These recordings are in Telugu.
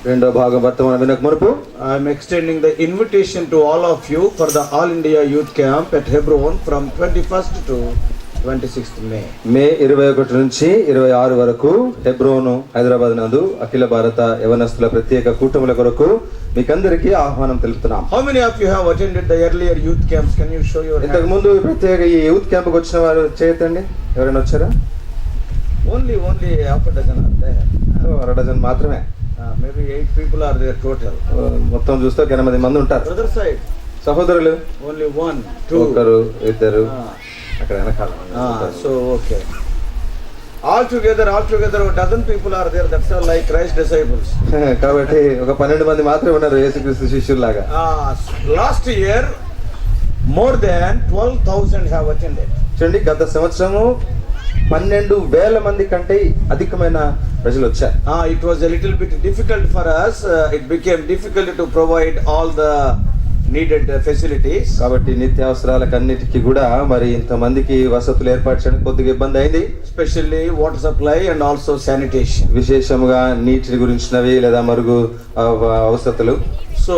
రెండో భాగం వర్తమానం వినక మునుపు I am extending the invitation to all of you for the All India Youth Camp at Hebron from 21st to 26th May. మే 21 నుంచి 26 వరకు హెబ్రోను హైదరాబాద్ నందు అఖిల భారత యవనస్తుల ప్రత్యేక కూటముల కొరకు మీకందరికీ ఆహ్వానం తెలుపుతున్నాం. How many of you have attended the earlier youth camps? Can you show your ఇంతకు hand? ముందు ప్రత్యేక ఈ యూత్ క్యాంప్ కు వచ్చిన వారు చేయొద్దండి. ఎవరైనా వచ్చారా? Only half a dozen are there. అర డజన్ మాత్రమే. Maybe 8 people are there total. మొత్తం చూస్తే 8 మంది ఉంటారు. Other side, సహోదరులు only 1, 2. ఒకరు ఇద్దరు అక్కడ వెనకాల. So okay. All together, a dozen people are there. That's all like Christ disciples. కాబట్టి ఒక 12 మంది మాత్రమే ఉన్నారు యేసుక్రీస్తు శిష్యుల్లాగా. Last year, more than 12,000 have attended. చూడండి, గత సంవత్సరము 12,000 మంది కంటే అధికమైన ప్రజలు వచ్చారు. It was a little bit difficult for us. It became difficult to provide all the needed facilities. కాబట్టి నిత్యావసరాలకు అన్నిటికీ కూడా మరి ఇంతమందికి వసతులు ఏర్పాటు చేయడానికి కొద్దిగా ఇబ్బంది అయింది. Especially water supply and also sanitation. విశేషముగా నీటిని గురించినవి లేదా మరుగు అవసరతలు. So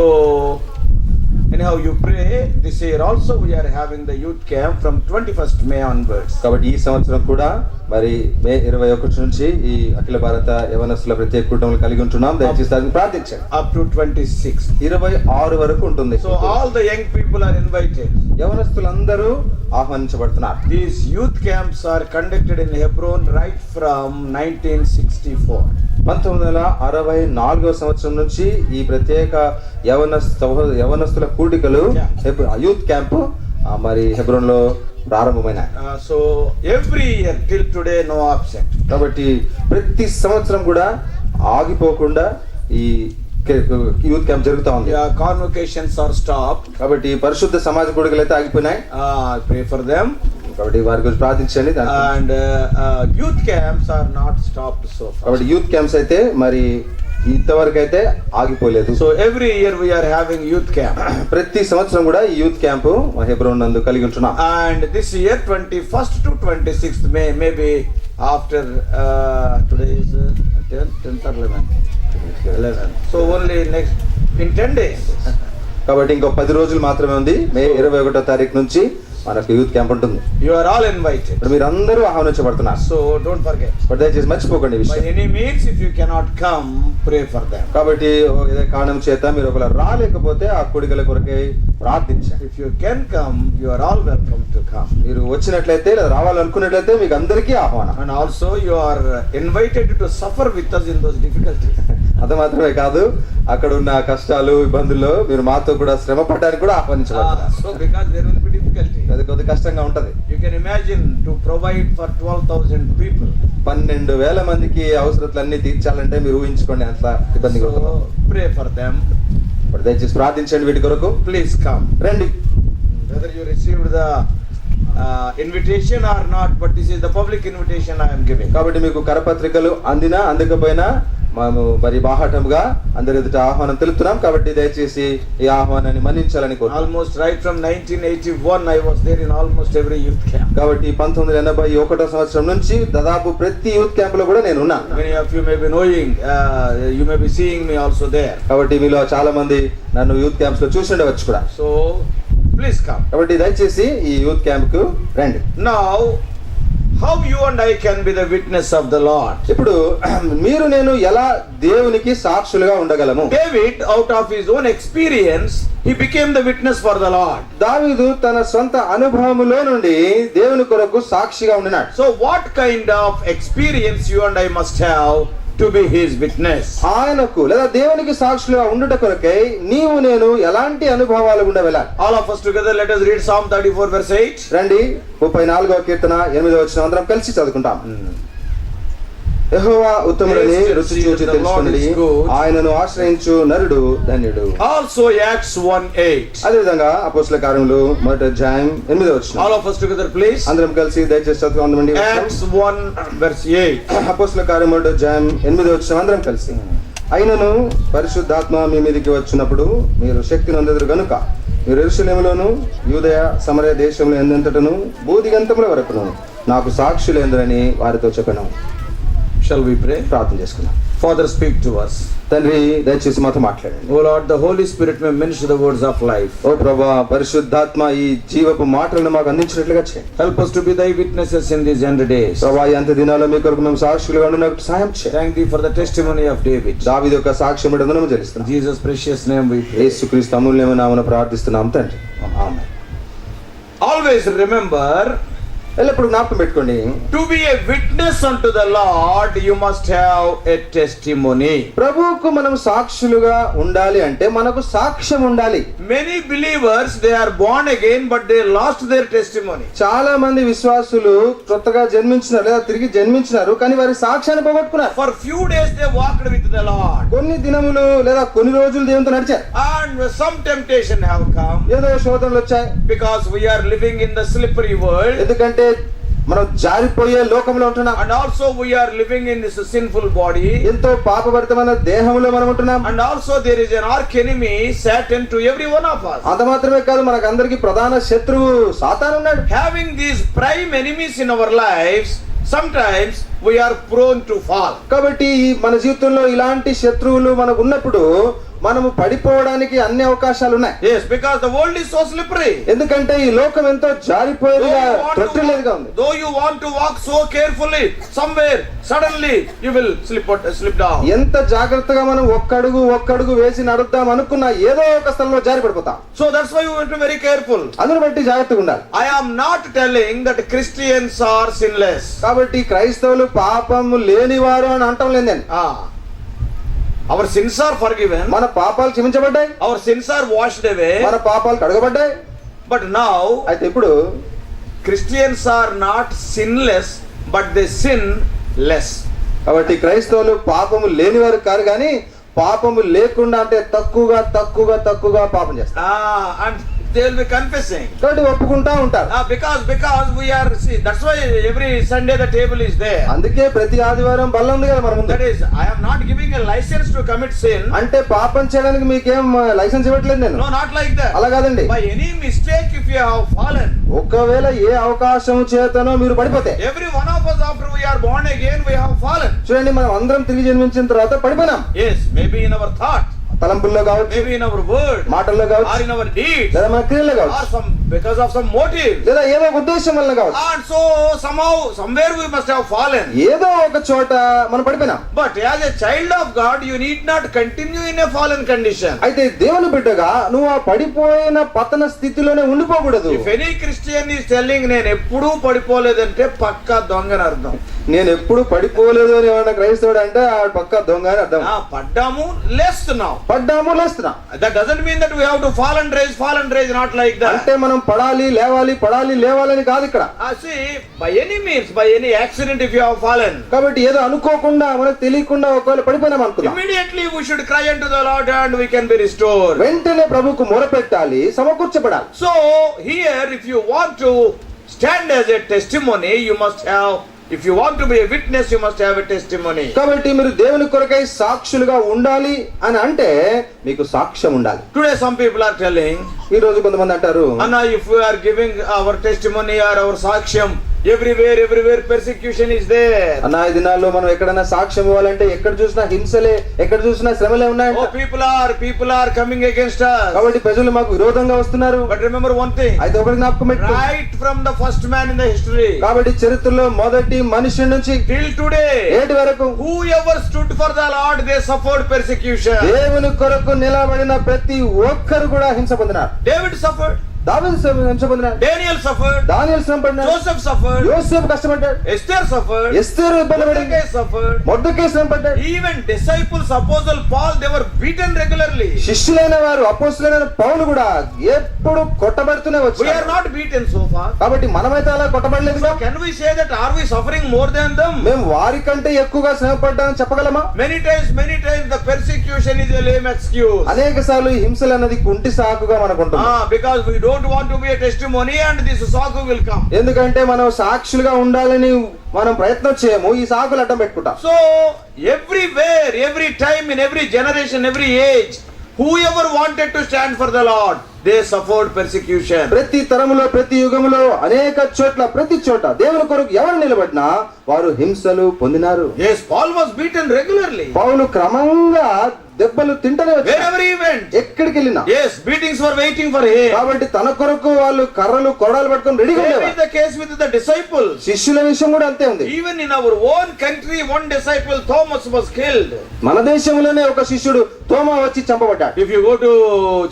anyhow, you pray. This year also we are having the youth camp from 21st May onwards. కాబట్టి ఈ సంవత్సరం కూడా మరి మే 21 నుంచి ఈ అఖిల భారత యవనస్తుల ప్రత్యేక కూటములు కలిగి ఉంటున్నాం. దయచేసి దాన్ని ప్రార్థించండి. Up to 26. 26 వరకు ఉంటుంది. So all the young people are invited. యవనస్తులందరూ ఆహ్వానించబడుతున్నారు. These youth camps are conducted in Hebron right from 1964. 1964 సంవత్సరం నుంచి ఈ ప్రత్యేక యవనస్తుల కూడికలు యూత్ క్యాంప్ మరి హెబ్రోన్ లో ప్రారంభమైన. So every year till today no absent. కాబట్టి ప్రతి సంవత్సరం కూడా ఆగిపోకుండా ఈ యూత్ క్యాంప్ జరుగుతా ఉంది. Convocations are stopped. కాబట్టి పరిశుద్ధ సమాజ కూడికలు అయితే ఆగిపోయినాయి. Pray for them. కాబట్టి వారి గురించి ప్రార్థించండి. And youth camps are not stopped so far. కాబట్టి యూత్ క్యాంప్స్ అయితే మరి ఇంతవరకు అయితే ఆగిపోలేదు. So every year we are having youth camp. ప్రతి సంవత్సరం కూడా ఈ యూత్ క్యాంప్ హెబ్రోన్ నందు కలిగి ఉంటున్నాం. And this year 21st to 26th May, maybe after today is 10th or 11th. So only next in 10 days. కాబట్టి ఇంకో 10 రోజులు మాత్రమే ఉంది. మే 21వ తారీఖు నుంచి మనకు యూత్ క్యాంప్ ఉంటుంది. You are all invited. మీరు అందరూ ఆహ్వానించబడుతున్నారు. So don't forget. దయచేసి మర్చిపోకండి ఈ By విషయం. any means, if you cannot come, pray for them. కాబట్టి ఏదో కారణం చేత మీరు ఒకవేళ రాలేకపోతే ఆ కూడికల కొరకై ప్రార్థించండి. If you can come, you are all welcome to come. మీరు వచ్చినట్లయితే లేదా రావాలనుకున్నట్లయితే మీకు అందరికీ ఆహ్వానం. And also you are invited to suffer with us in those difficulties. అది మాత్రమే కాదు, అక్కడ ఉన్న కష్టాలు ఇబ్బందుల్లో మీరు మాతో కూడా శ్రమ పడడానికి కూడా ఆహ్వానించబడతారు. So because there will be difficulty. అది కొద్ది కష్టంగా ఉంటది. You can imagine to provide for 12,000 people. 12,000 మందికి అవసరతలన్నీ తీర్చాలంటే మీరు ఊహించుకోండి ఎంత ఇబ్బందిగా ఉంటుందో. So pray for them. దయచేసి ప్రార్థించండి వీటి కొరకు. Please come. రండి. Whether you received the invitation or not, but this is the public invitation I am giving. కాబట్టి మీకు కరపత్రికలు అందినా అందకపోయినా మేము మరి బాహాటంగా అందరి ఎదుట ఆహ్వానం తెలుపుతున్నాం. కాబట్టి దయచేసి ఈ ఆహ్వానాన్ని మన్నించాలని కోరుతున్నాం. Almost right from 1981 I was there in almost every youth camp. కాబట్టి 1981వ సంవత్సరం నుంచి దాదాపు ప్రతి యూత్ క్యాంప్ లో కూడా నేను ఉన్నాను. Many of you may be knowing, you may be seeing me also there. కాబట్టి మీలో చాలా మంది నన్ను యూత్ క్యాంప్స్ లో చూసి ఉండవచ్చు కూడా. So please come. కాబట్టి దయచేసి ఈ యూత్ క్యాంప్ కు రండి. Now how you and I can be the witness of the Lord? ఇప్పుడు మీరు నేను ఎలా దేవునికి సాక్షులుగా ఉండగలము? David, out of his own experience, he became the witness for the Lord. దావీదు తన సొంత అనుభవములో నుండి దేవుని కొరకు సాక్షిగా ఉండినాడు. So what kind of experience you and I must have to be his witness? ఆయనకు లేదా దేవునికి సాక్షులుగా ఉండుట కొరకై నీవు నేను ఎలాంటి అనుభవాలు గుండా వెళ్ళాలి? All of us together, let us read Psalm 34 verse 8. రండి, 34వ కీర్తన 8వ వచనం అందరం కలిసి చదువుకుంటాం. యెహోవా ఉత్తముడని రుచి చూచి తెలుసుకొనుడి, ఆయనను ఆశ్రయించు నరుడు ధన్యుడు. Also Acts 1:8. అదే విధంగా అపోస్తల కార్యములు 1వ అధ్యాయం 8వ వచనం. All of us together please. అందరం కలిసి దయచేసి చదువుకుందామండి. Acts 1 verse 8. అపోస్తల కార్యములు 1వ అధ్యాయం 8వ వచనం అందరం కలిసి. అయినను పరిశుద్ధాత్మ మీ మీదికి వచ్చినప్పుడు మీరు శక్తి నొందెదరు గనుక మీరు యెరూషలేములోను యూదయ సమరయ దేశంలో ఎందెంతటను భూదిగంతముల వరకును నాకు సాక్షులేందురని వారితో చెప్పాను. Shall we pray? ప్రార్థన చేసుకుందాం. Father, speak to us. తండ్రి దయచేసి మాతో మాట్లాడండి. O Lord, the Holy Spirit may minister the words of life. ఓ ప్రభువా, పరిశుద్ధాత్మ ఈ జీవపు మాటలను మాకు అందించినట్లుగా చేయండి. Help us to be thy witnesses in these end days. ప్రభువా, ఈ అంత్య దినాల్లో మీ కొరకు మేము సాక్షులుగా ఉండడానికి సహాయం చేయండి. Thank thee for the testimony of David. దావీదు యొక్క సాక్ష్యం వందనము చెల్లిస్తున్నాం. Jesus' precious name we pray. యేసుక్రీస్తు అమూల్యమైన నామమున ప్రార్థిస్తున్నాం తండ్రి. Amen. Always remember, ఎల్లప్పుడు జ్ఞాపకం పెట్టుకోండి, to be a witness unto the Lord, you must have a testimony. ప్రభువుకు మనం సాక్షులుగా ఉండాలి అంటే మనకు సాక్ష్యం ఉండాలి. Many believers, they are born again, but they lost their testimony. చాలా మంది విశ్వాసులు కొత్తగా జన్మించినారు లేదా తిరిగి జన్మించినారు, కానీ వారి సాక్ష్యాన్ని పోగొట్టుకున్నారు. For few days they walked with the Lord, కొన్ని దినములు లేదా కొన్ని రోజులు దేవునితో నడిచారు. and some temptation have come, ఏదో శోధనలు వచ్చాయి. because we are living in the slippery world, ఎందుకంటే మనం జారిపోయే లోకంలో ఉంటున్నాం. and also we are living in this sinful body, ఎంతో పాపభరితమైన దేహంలో మనం ఉంటున్నాం. and also there is an arch enemy, Satan, to every one of us. అంత మాత్రమే కాదు, మనకు అందరికి ప్రధాన శత్రువు సాతాను ఉన్నాడు. Having these prime enemies in our lives, sometimes we are prone to fall. కాబట్టి మన జీవితంలో ఇలాంటి శత్రువులు మనకు ఉన్నప్పుడు మనము పడిపోవడానికి అన్ని అవకాశాలు ఉన్నాయి. Yes, because the world is so slippery. ఎందుకంటే ఈ లోకం ఎంతో జారిపోయేదిగా తొట్టిలేదుగా ఉంది. Though you want to walk so carefully, somewhere suddenly you will slip down. ఎంత జాగ్రత్తగా మనం ఒక్కడుగు వేసి నడుద్దాం అనుకున్నా ఏదో ఒక స్థలంలో జారి పడిపోతాం. So that's why you have to be very careful. అందును బట్టి జాగ్రత్తగా ఉండాలి. I am not telling that Christians are sinless. కాబట్టి క్రైస్తవులు పాపము లేనివారు అని అంటం లేదు నేను. Our sins are forgiven. మన పాపాలు క్షమించబడ్డాయి. Our sins are washed away. మన పాపాలు కడగబడ్డాయి. But now అయితే ఇప్పుడు Christians are not sinless, but they sin less. కాబట్టి క్రైస్తవులు పాపము లేనివారు కాదు, కానీ పాపము లేకుండా అంటే తక్కువగా పాపం చేస్తారు. And they will be confessing. కాబట్టి ఒప్పుకుంటా ఉంటారు. Because we are, see, that's why every Sunday the table is there. అందుకే ప్రతి ఆదివారం బల్ల ఉంది కదా మన ముందు. That is, I am not giving a license to commit sin. అంటే పాపం చేయడానికి మీకేం లైసెన్స్ ఇవ్వట్లేదు నేను. No, not like that. అలా కాదండి. By any mistake, if you have fallen, ఒకవేళ ఏ అవకాశం చేతనో మీరు పడిపోతే, every one of us after we are born again, we have fallen. చూడండి, మనం అందరం తిరిగి జన్మించిన తర్వాత పడిపోయినాం. Yes, maybe in our thought, తలంపుల్లో కావచ్చు, maybe in our word, మాటల్లో or కావచ్చు, in our deeds, లేదా మన క్రియల్లో or కావచ్చు, because of some motive. లేదా ఏదో ఒక ఉద్దేశం వల్ల కావచ్చు. And so somehow, somewhere we must have fallen. ఏదో ఒక చోట మనం పడిపోయినాం. But as a child of God, you need not continue in a fallen condition. అయితే దేవుని బిడ్డగా నువ్వు ఆ పడిపోయిన పతన స్థితిలోనే ఉండిపోకూడదు. If any Christian is telling నేను ఎప్పుడూ పడిపోలేదంటే పక్కా దొంగని అర్థం. నేను ఎప్పుడు పడిపోలేదు అని ఏమన్నా క్రైస్తవుడు అంటే ఆ పక్క దొంగ అని అర్థం. పడ్డాము లేస్తున్నాం. That doesn't mean that we have to fall and rise, not like that. అంటే మనం పడాలి లేవాలని కాదు ఇక్కడ. See, by any means, by any accident, if you have fallen, కాబట్టి ఏదో అనుకోకుండా మనకు తెలియకుండా ఒకవేళ పడిపోయినాం అనుకుందాం, immediately we should cry unto the Lord and we can be restored. వెంటనే ప్రభువుకు మొరపెట్టాలి, సమకూర్చబడాలి. So here, if you want to stand as a testimony, you must have, if you want to be a witness, you must have a testimony. కాబట్టి మీరు దేవుని కొరకై సాక్షులుగా ఉండాలి అని అంటే మీకు సాక్ష్యం ఉండాలి. Today some people are telling, ఈ రోజు కొంతమంది అంటారు, Anna, if we are giving our testimony or our saksham, everywhere persecution is there. అన్న, ఈ దినాల్లో మనం ఎక్కడైనా సాక్ష్యం ఇవ్వాలంటే ఎక్కడ చూసినా హింసలే, ఎక్కడ చూసినా శ్రమలే ఉన్నాయి. Oh, people are coming against us. కాబట్టి ప్రజలు మాకు విరోధంగా వస్తున్నారు. But remember one thing, అయితే ఒకటి జ్ఞాపకం పెట్టుకో, right from the first man in the history, కాబట్టి చరిత్రలో మొదటి మనిషి నుంచి till today, ఏటి వరకు whoever stood for the Lord, they suffered persecution. దేవుని కొరకు నిలబడిన ప్రతి ఒక్కరు కూడా హింస పొందినారు. David suffered, దావీదు హింస పొందినాడు, Daniel suffered, దానియేలు శ్రమ పడినాడు, Joseph suffered, యోసేపు కష్టపడ్డాడు, Esther suffered, ఎస్తేరు ఇబ్బంది పడింది, Mordecai suffered, మొర్దెకై శ్రమ పడ్డాడు. even disciples, Apostle Paul, they were beaten regularly. శిష్యులైన వారు, అపోస్తలులైన పౌలు కూడా ఎప్పుడు కొట్టబడుతూనే We are వచ్చారు. not beaten so far. కాబట్టి మనమైతే అలా కొట్టబడలేదు. So can we say that, are we suffering more than them? మేము వారి కంటే ఎక్కువగా శ్రమ పడ్డామని చెప్పగలమా? Many times the persecution is a lame excuse. అనేక సార్లు ఈ హింసలు అన్నది కుంటి సాకుగా మనకుంటుంది. Because we don't want to be a testimony and this saku will come. ఎందుకంటే మనం సాక్షులుగా ఉండాలని మనం ప్రయత్నం చేయము, ఈ సాకులు అడ్డం పెట్టుకుంటాం. So everywhere, every time, in every generation, every age, whoever wanted to stand for the Lord, they suffered persecution. ప్రతి తరములో ప్రతి యుగములో అనేక చోట్ల ప్రతి చోట దేవుని కొరకు ఎవరు నిలబడినా వారు హింసలు పొందినారు. Yes, Paul was beaten regularly. పౌలు క్రమంగా దెబ్బలు తింటనే వచ్చాడు. Wherever he went. ఎక్కడికి వెళ్ళినా. Yes, beatings were waiting for him. కాబట్టి తన కొరకు వాళ్ళు కర్రలు కొరడాలు పట్టుకొని రెడీగా Same ఉండేవారు. is the case with the disciples. శిష్యుల విషయం కూడా అంతే ఉంది. Even in our own country, one disciple Thomas was killed. మన దేశంలోనే ఒక శిష్యుడు తోమా వచ్చి చంపబడ్డాడు. If you go to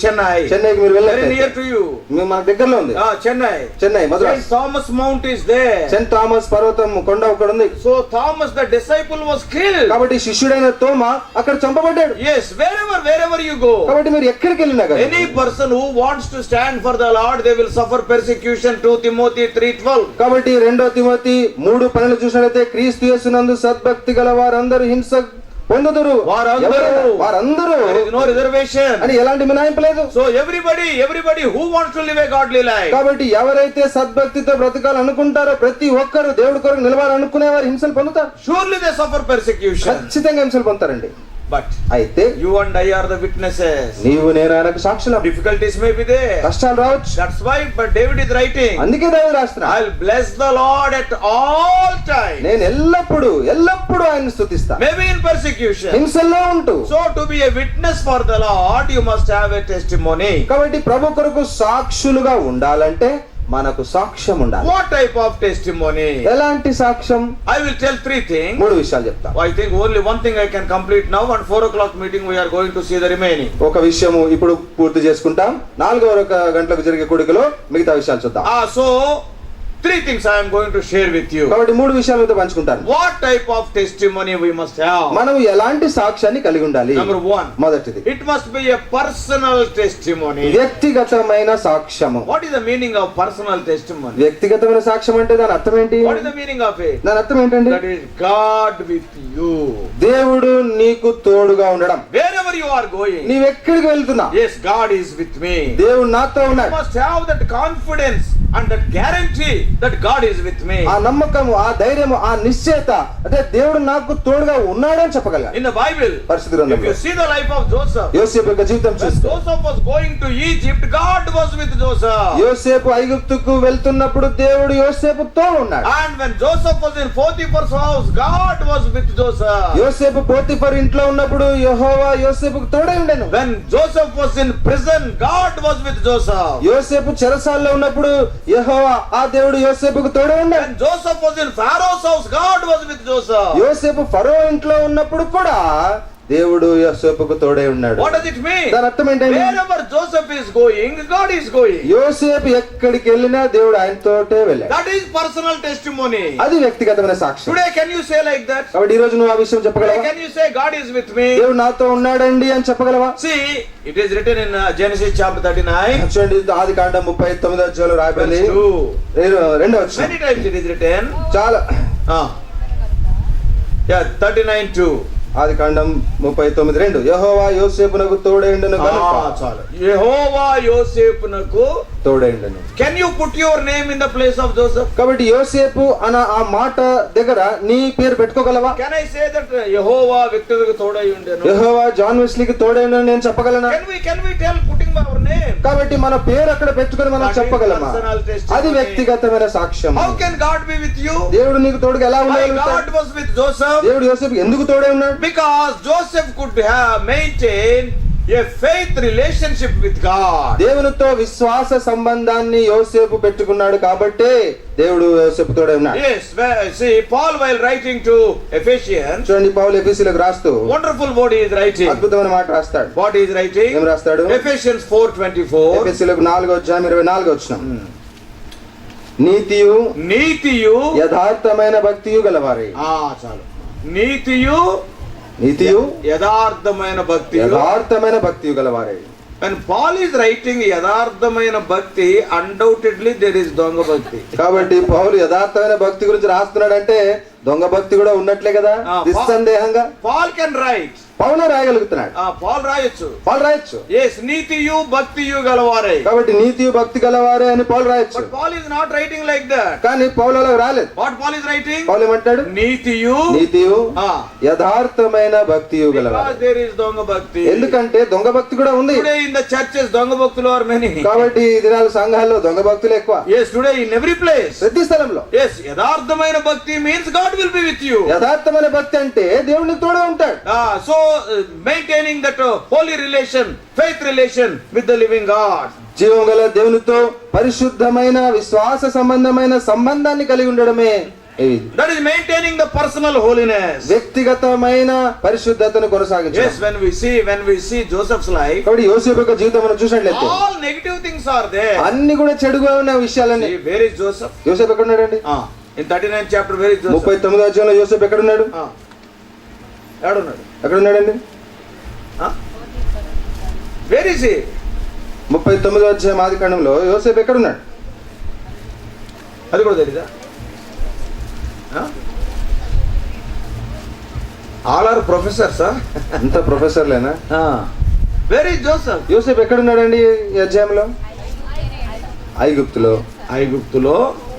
Chennai, చెన్నైకి మీరు very వెళ్ళండి, near to you. మన దగ్గరలో ఉంది. Chennai Madras. Saint Thomas Mount is there. Saint Thomas పర్వతం కొండ అక్కడ ఉంది. So Thomas the disciple was killed. కాబట్టి శిష్యుడైన తోమా అక్కడ చంపబడ్డాడు. Yes, wherever you go. కాబట్టి మీరు ఎక్కడికి వెళ్ళినా కదా, Any person who wants to stand for the Lord, they will suffer persecution. 2 Timothy 3:12. కాబట్టి 2 తిమోతి 3:12 చూసినట్లయితే క్రీస్తు యేసునందు సద్భక్తి గల వారందరూ హింస పొందుదురు. వారందరూ There is no reservation. అని ఎలాంటి మినహాయింపు లేదు. So everybody who wants to live a godly life. కాబట్టి ఎవరైతే సద్భక్తితో బ్రతకాలనుకుంటారో ప్రతి ఒక్కరు దేవుడి కొరకు నిలవాలనుకునే వారు హింసలు పొందుతారు. Surely they suffer persecution. ఖచ్చితంగా హింసలు పొందుతారండి. But అయితే you and I are the witnesses. నీవు నేను ఆయనకు సాక్షులం. Difficulties may be there. కష్టాలు రావచ్చు. That's why, but David is writing. అందుకే దావీదు రాస్తున్నాడు, I'll bless the Lord at all times. నేను ఎల్లప్పుడూ ఆయన్ని స్తుతిస్తా. Maybe in persecution. హింసల్లో ఉంటూ. So to be a witness for the Lord, you must have a testimony. కాబట్టి ప్రభు కొరకు సాక్షులుగా ఉండాలంటే మనకు సాక్ష్యం ఉండాలి. What type of testimony? ఎలాంటి సాక్ష్యం? I will tell 3 things. 3 విషయాలు చెప్తా. I think only one thing I can complete now, and 4 o'clock meeting we are going to see the remaining. ఒక విషయము ఇప్పుడు పూర్తి చేసుకుంటాం. 4 గంటలకు జరిగే కూడికలో మిగతా విషయాలు చూద్దాం. So 3 things I am going to share with you. కాబట్టి 3 విషయాలు మీతో పంచుకుంటాను. What type of testimony we must have? మనం ఎలాంటి సాక్ష్యాన్ని కలిగి ఉండాలి? Number 1. మొదటిది, It must be a personal testimony. వ్యక్తిగతమైన సాక్ష్యము. What is the meaning of personal testimony? వ్యక్తిగతమైన సాక్ష్యం అంటే దాని అర్థం ఏంటి? What is the meaning of it? దాని అర్థం ఏంటండి? That is God with you. దేవుడు నీకు తోడుగా ఉండడం. Wherever you are going. నీవెక్కడికి వెళ్తున్నా, Yes, God is with me. దేవుడు నాతో You ఉన్నాడు. must have that confidence and that guarantee that God is with me. ఆ నమ్మకము, ఆ ధైర్యము, ఆ నిశ్చయత, అంటే దేవుడు నాకు తోడుగా ఉన్నాడని చెప్పగలగాలి. In the Bible, పరిశుద్ధ if గ్రంథంలో you see the life of Joseph, యోసేపు యొక్క జీవితం when చూస్తే, Joseph was going to Egypt, God was with Joseph. యోసేపు ఐగుప్తుకు వెళ్తున్నప్పుడు దేవుడు యోసేపుతో ఉన్నాడు. And when Joseph was in Potiphar's house, God was with Joseph. యోసేపు పోతిఫర్ ఇంట్లో ఉన్నప్పుడు యెహోవా యోసేపుకు తోడై ఉండెను. When Joseph was in prison, God was with Joseph. యోసేపు చెరసాల్లో ఉన్నప్పుడు యెహోవా ఆ దేవుడు యోసేపుకు తోడై ఉన్నాడు. When Joseph was in Pharaoh's house, God was with Joseph. యోసేపు ఫరో ఇంట్లో ఉన్నప్పుడు కూడా దేవుడు యోసేపుకు తోడై ఉన్నాడు. What does it mean? దాని అర్థం ఏంటండి? Wherever Joseph is going, God is going. యోసేపు ఎక్కడికి వెళ్ళినా దేవుడు ఆయనతోటే వెళ్ళాడు. That is personal testimony. అది వ్యక్తిగతమైన సాక్ష్యం. Today, can you say like that? కాబట్టి ఈ రోజు నువ్వు ఆ విషయం Today, చెప్పగలవా? can you say God is with me? దేవుడు నాతో ఉన్నాడండి అని చెప్పగలవా? See, it is written in Genesis chapter 39. చూడండి, ఆదికాండం 39వ అధ్యాయంలో రాయబడింది. Verse 2. 2వ వచనం. Many times it is written. చాలా. Yeah, 39:2. ఆదికాండం 39:2 యెహోవా యోసేపునకు తోడైండును గనుక. చాలు. యెహోవా యోసేపునకు తోడైండును. Can you put your name in the place of Joseph? కాబట్టి యోసేపు అన్న ఆ మాట దగ్గర నీ పేరు పెట్టుకోగలవా? Can I say that యెహోవా వ్యక్తులకు తోడై ఉండెను? యెహోవా జాన్ వెస్లీకి తోడైండును నేను చెప్పగలనా? Can we tell putting our name? కాబట్టి మన పేరు అక్కడ పెట్టుకొని మనం చెప్పగలమా? అది వ్యక్తిగతమైన సాక్ష్యం. How can God be with you? దేవుడు నీకు తోడుగా ఎలా Why ఉండగలుగుతాడు? God was with Joseph? దేవుడు యోసేపుకి ఎందుకు తోడై ఉన్నాడు? Because Joseph could have maintained a faith relationship with God. దేవునితో విశ్వాస సంబంధాన్ని యోసేపు పెట్టుకున్నాడు కాబట్టి దేవుడు యోసేపు తోడై ఉన్నాడు. Yes, see Paul while writing to Ephesians, చూడండి, పౌలు ఎఫెసీయులకు రాస్తూ wonderful word he is writing. అద్భుతమైన మాట రాస్తాడు. What he is writing? ఏం రాస్తాడు? Ephesians 4:24. ఎఫెసీయులకు 4వ అధ్యాయం 24వ వచనం. నీతియు యథార్థమైన భక్తియు గలవారై. చాలు. నీతియు యథార్థమైన భక్తియు గలవారై. When Paul is writing యథార్థమైన భక్తి, undoubtedly there is దొంగ భక్తి. కాబట్టి పౌలు యథార్థమైన భక్తి గురించి రాస్తున్నాడంటే దొంగ భక్తి కూడా ఉన్నట్లే కదా, నిస్సందేహంగా. Paul can write పౌలు రాయగలుగుతున్నాడు. పాల్ రాయొచ్చు. పౌలు రాయొచ్చు. yes నీతియు భక్తియు గలవారే. కాబట్టి నీతియు భక్తి గలవారే అని పౌలు రాయొచ్చు. but Paul is not writing like that. కానీ పౌలు అలా రాలేదు. what Paul is writing? పౌలు ఏమంటాడు? నీతియు యథార్థమైన భక్తియు గలవారే. because there is దొంగ భక్తి. ఎందుకంటే దొంగ భక్తి కూడా ఉంది. today in the churches దొంగ భక్తులు are many. కాబట్టి ఈ దినాల సంఘాల్లో దొంగ భక్తులు ఎక్కువ. yes today in every place. ప్రతి స్థలంలో. yes యథార్థమైన భక్తి means God will be with you. యథార్థమైన భక్తి అంటే దేవుని తోడు ఉంటాడు. so maintaining that holy relation, faith relation with the living God. జీవం గల దేవునితో పరిశుద్ధమైన విశ్వాస సంబంధమైన సంబంధాన్ని కలిగి ఉండడమే that is maintaining the personal holiness. వ్యక్తిగతమైన పరిశుద్ధతను కొనసాగించడం. yes when we see Joseph's life, కాబట్టి యోసేపు యొక్క జీవితం మనం చూసినట్లయితే all negative things are there. అన్ని కూడా చెడుగా ఉన్న విషయాలన్నీ. where is Joseph? యోసేపు ఎక్కడ ఉన్నాడండి? in 39th chapter where is Joseph? 39వ అధ్యాయంలో యోసేపు ఎక్కడ ఉన్నాడు? ఎక్కడ ఉన్నాడండి? where is he? 39వ అధ్యాయం ఆదికాండంలో యోసేపు ఎక్కడ ఉన్నాడు? అది కూడా తెలీదా? all are professors. అంత ప్రొఫెసర్లేనా? where is Joseph? యోసేపు ఎక్కడ ఉన్నాడండి ఈ అధ్యాయంలో?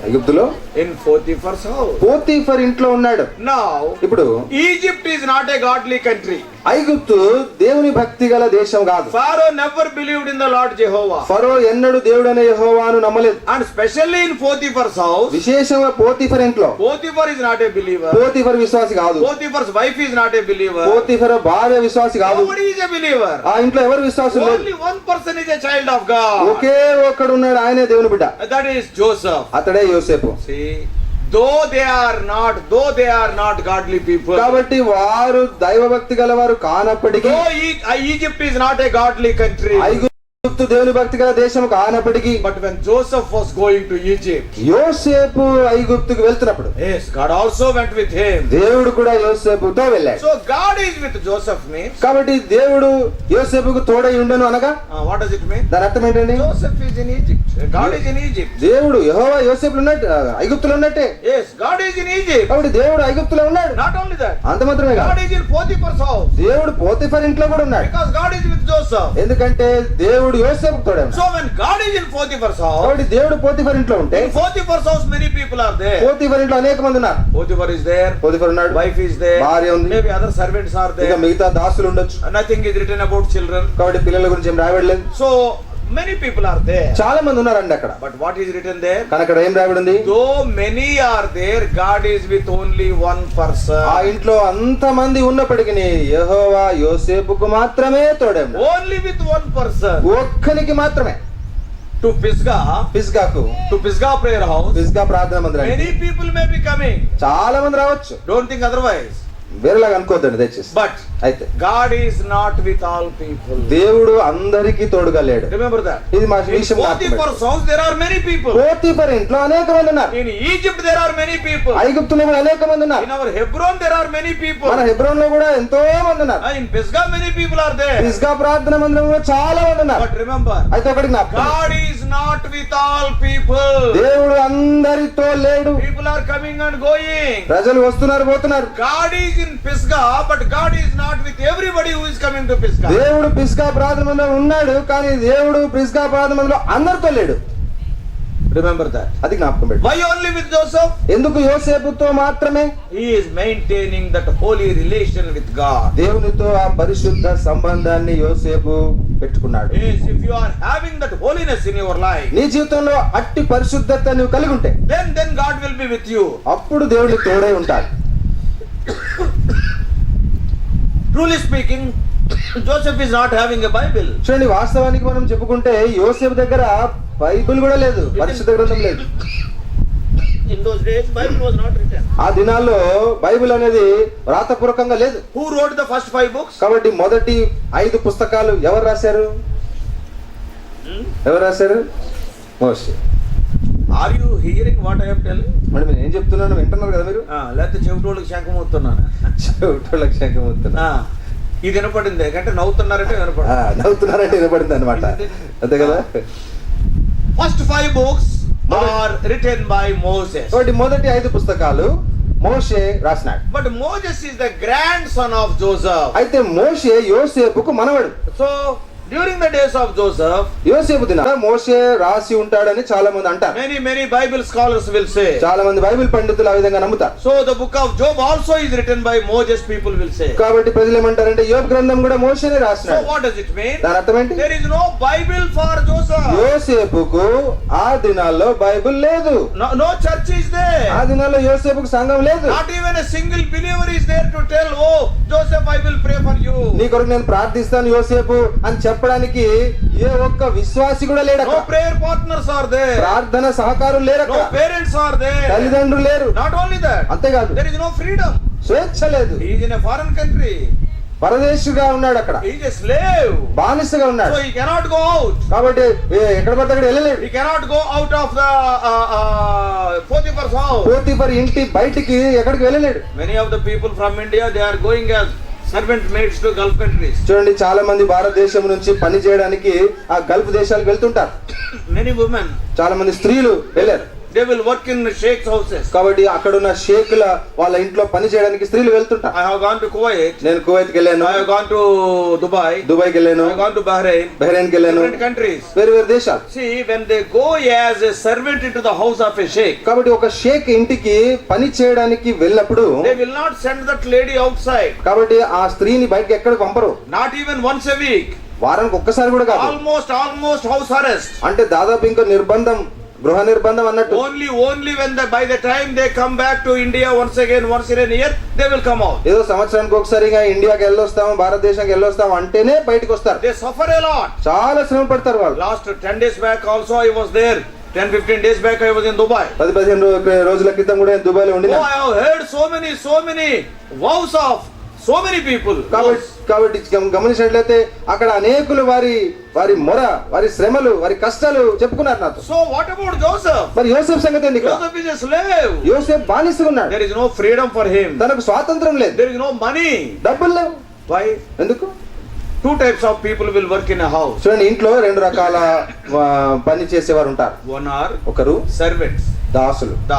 ఐగుప్తులో in Potiphar's house. పోతీఫర్ ఇంట్లో ఉన్నాడు. now ఇప్పుడు Egypt is not a godly country. ఐగుప్తు దేవుని భక్తి గల దేశం కాదు. Pharaoh never believed in the Lord Jehovah. ఫరో ఎన్నడూ దేవుడైన యెహోవాను నమ్మలేదు. and especially in Potiphar's house, విశేషంగా పోతీఫర్ ఇంట్లో Potiphar is not a believer. Potiphar విశ్వాసి కాదు. Potiphar's wife is not a believer. Potiphar భార్య విశ్వాసి కాదు. nobody is a believer. ఆ ఇంట్లో ఎవరు విశ్వాసం లేదు. only one person is a child of God. ఒకే ఒక్కడు ఉన్నాడు, ఆయనే దేవుని బిడ్డ. that is Joseph. అతడే యోసేపు. see though they are not godly people, కాబట్టి వారు దైవభక్తి గలవారు కానప్పటికీ, though Egypt is not a godly country, ఐగుప్తు దేవుని భక్తి గల దేశం కానప్పటికీ, but when Joseph was going to Egypt, యోసేపు ఐగుప్తుకు వెళ్తున్నప్పుడు yes God also went with him. దేవుడు కూడా యోసేపుతో వెళ్ళాడు. so God is with Joseph means, కాబట్టి దేవుడు యోసేపుకు తోడై ఉండను అనగా what does it mean? దాని అర్థం ఏంటండి? Joseph is in Egypt, God is in Egypt. దేవుడు యెహోవా యోసేపులో ఉన్నట్టు ఐగుప్తులో ఉన్నట్టే. yes God is in Egypt. కాబట్టి దేవుడు ఐగుప్తులో ఉన్నాడు. not only that, అంత మాత్రమే కాదు, God is in Potiphar's house, దేవుడు పోతీఫర్ ఇంట్లో కూడా ఉన్నాడు. because God is with Joseph. ఎందుకంటే దేవుడు యోసేపుకు తోడే ఉన్నాడు. so when God is in Potiphar's house, కాబట్టి దేవుడు పోతీఫర్ ఇంట్లో ఉంటే, in Potiphar's house many people are there. Potiphar ఇంట్లో అనేక మంది ఉన్నారు. Potiphar is there, పోతీఫర్ ఉన్నాడు, wife is there, భార్య ఉంది, maybe other servants are ఇక there, మిగతా దాసులు ఉండొచ్చు. nothing is written about children. కాబట్టి పిల్లల గురించి ఏం రాయబడలేదు. so many people are there, చాలా మంది ఉన్నారండి అక్కడ. but what is written there? కానీ అక్కడ ఏం రాయబడింది? though many are there, God is with only one person. ఆ ఇంట్లో అంత మంది ఉన్నప్పటికీ యెహోవా యోసేపుకు మాత్రమే తోడే ఉన్నాడు. only with one person. ఒక్కనికి మాత్రమే. to Pisgah prayer house, Pisgah ప్రార్థన మందిరానికి many people may be coming. చాలా మంది రావచ్చు. don't think otherwise. వేరేలాగా అనుకోవద్దండి దయచేసి. but అయితే God is not with all people. దేవుడు అందరికీ తోడుగా లేడు. remember that. ఇది మా in విషయం. Potiphar's house there are many people. Potiphar ఇంట్లో అనేక మంది ఉన్నారు. in Egypt there are many people. ఐగుప్తులో కూడా అనేక మంది ఉన్నారు. in our Hebron there are many people. మన హెబ్రోన్ లో కూడా ఎంతో మంది ఉన్నారు. in Pisgah many people are there. Pisgah ప్రార్థన మందిరంలో చాలా మంది ఉన్నారు. but remember, అయితే ఒకటి God is not with all people. దేవుడు అందరితో లేడు. people are coming and going. ప్రజలు వస్తున్నారు పోతున్నారు. God is in Pisgah, but God is not with everybody who is coming to Pisgah. దేవుడు పిస్గా ప్రార్థన మందిరంలో ఉన్నాడు, కానీ దేవుడు పిస్గా ప్రార్థన మందిరంలో అందరితో లేడు. remember that. అది జ్ఞాపకం పెట్టు. why only with Joseph? ఎందుకు యోసేపుతో మాత్రమే? he is maintaining that holy relation with God. దేవునితో ఆ పరిశుద్ధ సంబంధాన్ని యోసేపు పెట్టుకున్నాడు. yes, if you are having that holiness in your life, నీ జీవితంలో అట్టి పరిశుద్ధత నువ్వు కలిగి ఉంటే, then God will be with you. అప్పుడు దేవుడు తోడై ఉంటాడు. truly speaking, Joseph is not having a Bible. చూడండి, వాస్తవానికి మనం చెప్పుకుంటే యోసేపు దగ్గర బైబిల్ కూడా లేదు, పరిశుద్ధ గ్రంథం లేదు. in those days Bible was not written. ఆ దినాల్లో బైబిల్ అనేది వ్రాతపూర్వకంగా లేదు. who wrote the first 5 books? కాబట్టి మొదటి 5 పుస్తకాలు ఎవరు రాశారు? ఎవరు రాశారు? మోషే. are you hearing what I am telling? మరి నేను ఏం చెప్తున్నాను వింటున్నారు కదా మీరు? లేకపోతే చెవిటోళ్ళకి శంఖమూతున్నాను. చెవిటోళ్ళకి శంఖమూతున్నా. ఇది వినపడింది అంటే నవ్వుతున్నారంటే వినపడింది. నవ్వుతున్నారంటే వినపడింది అనమాట, అంతే కదా. First 5 books are written by Moses. కాబట్టి మొదటి 5 పుస్తకాలు మోషే రాసినాడు. But Moses is the grandson of Joseph. అయితే మోషే యోసేపుకు మనవడు. So during the days of Joseph, యోసేపు దిన మోషే రాసి ఉంటాడని చాలా మంది అంటారు. many Bible scholars will say. చాలా మంది బైబిల్ పండితులు ఆ విధంగా నమ్ముతారు. So the book of Job also is written by Moses, people will say. కాబట్టి ప్రజలు ఏమంటారంటే యోబు గ్రంథం కూడా మోషేనే So రాసినాడు. what does it mean? దాని అర్థం ఏంటి? There is no Bible for Joseph. యోసేపుకు ఆ దినాల్లో బైబిల్ లేదు. No church is there. ఆ దినాల్లో యోసేపుకు సంఘం లేదు. Not even a single believer is there to tell, oh Joseph, I will pray for you. నీ కొరకు నేను ప్రార్థిస్తాను యోసేపు అని చెప్పడానికి ఏ ఒక్క విశ్వాసి కూడా లేడు. No prayer partners are there. ప్రార్థన సహకారులు లేరు. No parents are there. తల్లిదండ్రులు లేరు. Not only that, అంతేకాదు there is no freedom. స్వేచ్ఛ లేదు. He is in a foreign country. పరదేశిగా ఉన్నాడు, అక్కడ He is a slave. బానిసగా ఉన్నాడు. So he cannot go out. కాబట్టి ఎక్కడ పడితే అక్కడ వెళ్ళలేడు. He cannot go out of the Potiphar's house. Potiphar ఇంటి బయటికి ఎక్కడికి వెళ్ళలేడు. Many of the people from India, they are going as servant maids to Gulf countries. చూడండి, చాలా మంది భారతదేశం నుంచి పని చేయడానికి ఆ గల్ఫ్ దేశాలకు వెళ్తుంటారు. Many women, చాలా మంది స్త్రీలు వెళ్ళారు. they will work in sheikhs' houses. కాబట్టి అక్కడ ఉన్న షేకుల వాళ్ళ ఇంట్లో పని చేయడానికి స్త్రీలు వెళ్తుంటారు. I have gone to Kuwait. నేను కువైట్కి వెళ్ళాను, I have gone to Dubai. దుబాయ్కి వెళ్ళాను, I have gone to Bahrain. బహ్రెయిన్కి వెళ్ళాను. Different countries. వేరు వేరు దేశాలు. See, when they go as a servant into the house of a sheikh, కాబట్టి ఒక షేక్ ఇంటికి పని చేయడానికి వెళ్ళినప్పుడు they will not send that lady outside. కాబట్టి ఆ స్త్రీని బయటకి ఎక్కడికి పంపరు. Not even once a week. వారానికి ఒక్కసారి కూడా కాదు. Almost house arrest. అంటే దాదాపు ఇంకా నిర్బంధం, గృహ నిర్బంధం అన్నట్టు. Only when by the time they come back to India once in a year, they will come out. ఏదో సంవత్సరానికి ఒకసారిగా ఇండియాకి వెళ్ళొస్తాము, భారతదేశానికి వెళ్ళొస్తాం అంటేనే బయటకు వస్తారు. They suffer a lot. చాలా శ్రమ పడతారు వాళ్ళు. Last 10 days back also I was there. 10-15 days back I was in Dubai. 10-15 రోజుల క్రితం కూడా నేను దుబాయ్లో ఉండినా. Oh, I have heard so many vows of so many people. కాబట్టి గమనించినట్లయితే అక్కడ అనేకులు వారి మొర, వారి శ్రమలు, వారి కష్టాలు చెప్పుకున్నారు నాతో. So what about Joseph? మరి యోసేపు సంగతి ఏంది? Joseph is a slave. యోసేపు బానిసగా ఉన్నాడు. There is no freedom for him. తనకు స్వాతంత్రం లేదు. There is no money. డబ్బులు లేవు. Why? ఎందుకు? 2 types of people will work in a house. చూడండి, ఇంట్లో 2 రకాల పని చేసేవారు ఉంటారు. One are ఒకరు servants. దాసులు. The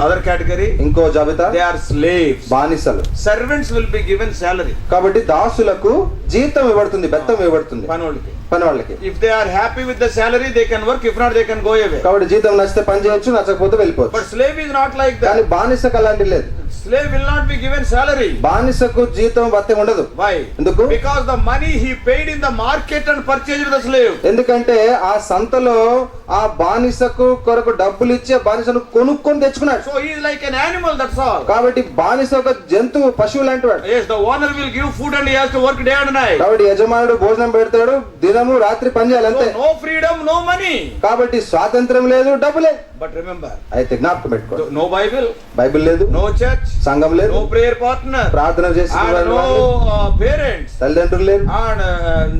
other category, ఇంకో జాబితా they are slaves. బానిసలు. Servants will be given salary. కాబట్టి దాసులకు జీతం ఇవ్వబడుతుంది, బెత్తం ఇవ్వబడుతుంది పని వాళ్ళకి. If they are happy with the salary, they can work. If not, they can go away. కాబట్టి జీతం నచ్చితే పని చేయొచ్చు, నచ్చకపోతే వెళ్ళిపోవచ్చు. But slave is not like that. కానీ బానిసకు అలాంటి లేదు. Slave will not be given salary. బానిసకు జీతం బత్తం ఉండదు. Why? ఎందుకు? Because the money he paid in the market and purchased the slave. ఎందుకంటే ఆ సంతలో ఆ బానిసకు కొరకు డబ్బులు ఇచ్చే బానిసను కొనుక్కొని తెచ్చుకున్నాడు. So he is like an animal, that's all. కాబట్టి బానిస ఒక జంతువు, పశువు లాంటి వాడు. Yes, the owner will give food and he has to work day and night. కాబట్టి యజమానుడు భోజనం పెడతాడు, దినము రాత్రి పని చేయాలి అంతే. No freedom, no money. కాబట్టి స్వాతంత్రం లేదు, డబ్బులే. But remember, అయితే జ్ఞాపకం పెట్టుకో, no Bible, బైబిల్ లేదు, no church, సంఘం లేదు, no prayer partner, ప్రార్థన చేసే and no parents, తల్లిదండ్రులు లేరు, and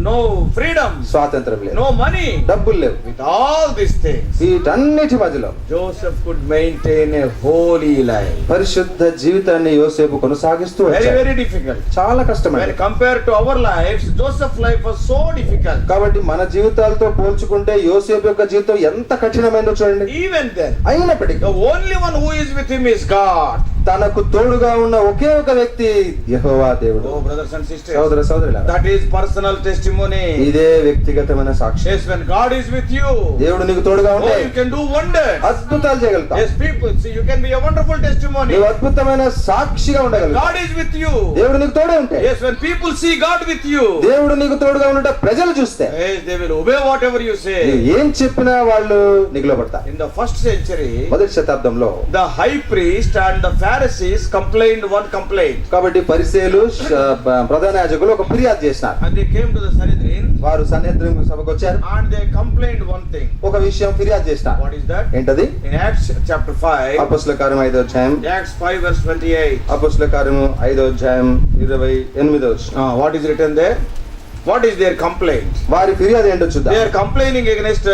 no freedom, స్వాతంత్రం లేదు, no money, డబ్బులు లేవు. With all these things, వీటన్నిటి మధ్యలో Joseph could maintain a holy life. పరిశుద్ధ జీవితాన్ని యోసేపు కొనసాగిస్తూ వచ్చాడు. Very difficult. చాలా కష్టమైనది. When compared to our lives, Joseph's life was so difficult. కాబట్టి మన జీవితాలతో పోల్చుకుంటే యోసేపు యొక్క జీవితం ఎంత కఠినమైందో చూడండి. Even then, అయినప్పటికీ the only one who is with him is God. తనకు తోడుగా ఉన్న ఒకే ఒక వ్యక్తి యెహోవా దేవుడు. Oh, brothers and sisters, సోదరులారా, that is personal testimony. ఇదే వ్యక్తిగతమైన సాక్ష్యం. Yes, when God is with you, దేవుడు నీకు తోడుగా ఉంటే you can do wonders. అద్భుతాలు చేయగలుగుతావు. Yes, people, see, you can be a wonderful testimony. నీవు అద్భుతమైన సాక్షిగా ఉండగలుగుతావు. God is with you. దేవుడు నీకు తోడే ఉంటే. Yes, when people see God with you, దేవుడు నీకు తోడుగా ఉంటే ప్రజలు చూస్తే, yes, they will obey whatever you say. నీవు ఏం చెప్పినా వాళ్ళు నీకు లోబడతారు. In the 1st century, మొదటి శతాబ్దంలో the high priest and the Pharisees complained one complaint. కాబట్టి పరిసయ్యులు ప్రధాన యాజకులు ఒక ఫిర్యాదు చేసినారు. And they came to the Sanhedrin. వారు సన్నిహితుల సభకు వచ్చారు. And they complained one thing. ఒక విషయం ఫిర్యాదు చేసినారు. What is that? ఏంటది? In Acts chapter 5. అపోస్తలుల కార్యము 5వ అధ్యాయం. Acts 5 verse 28. అపోస్తలుల కార్యము 5వ అధ్యాయం 28వ వచనం. What is written there? What is their complaint? వారి ఫిర్యాదు ఏంటో చూద్దాం. They are complaining against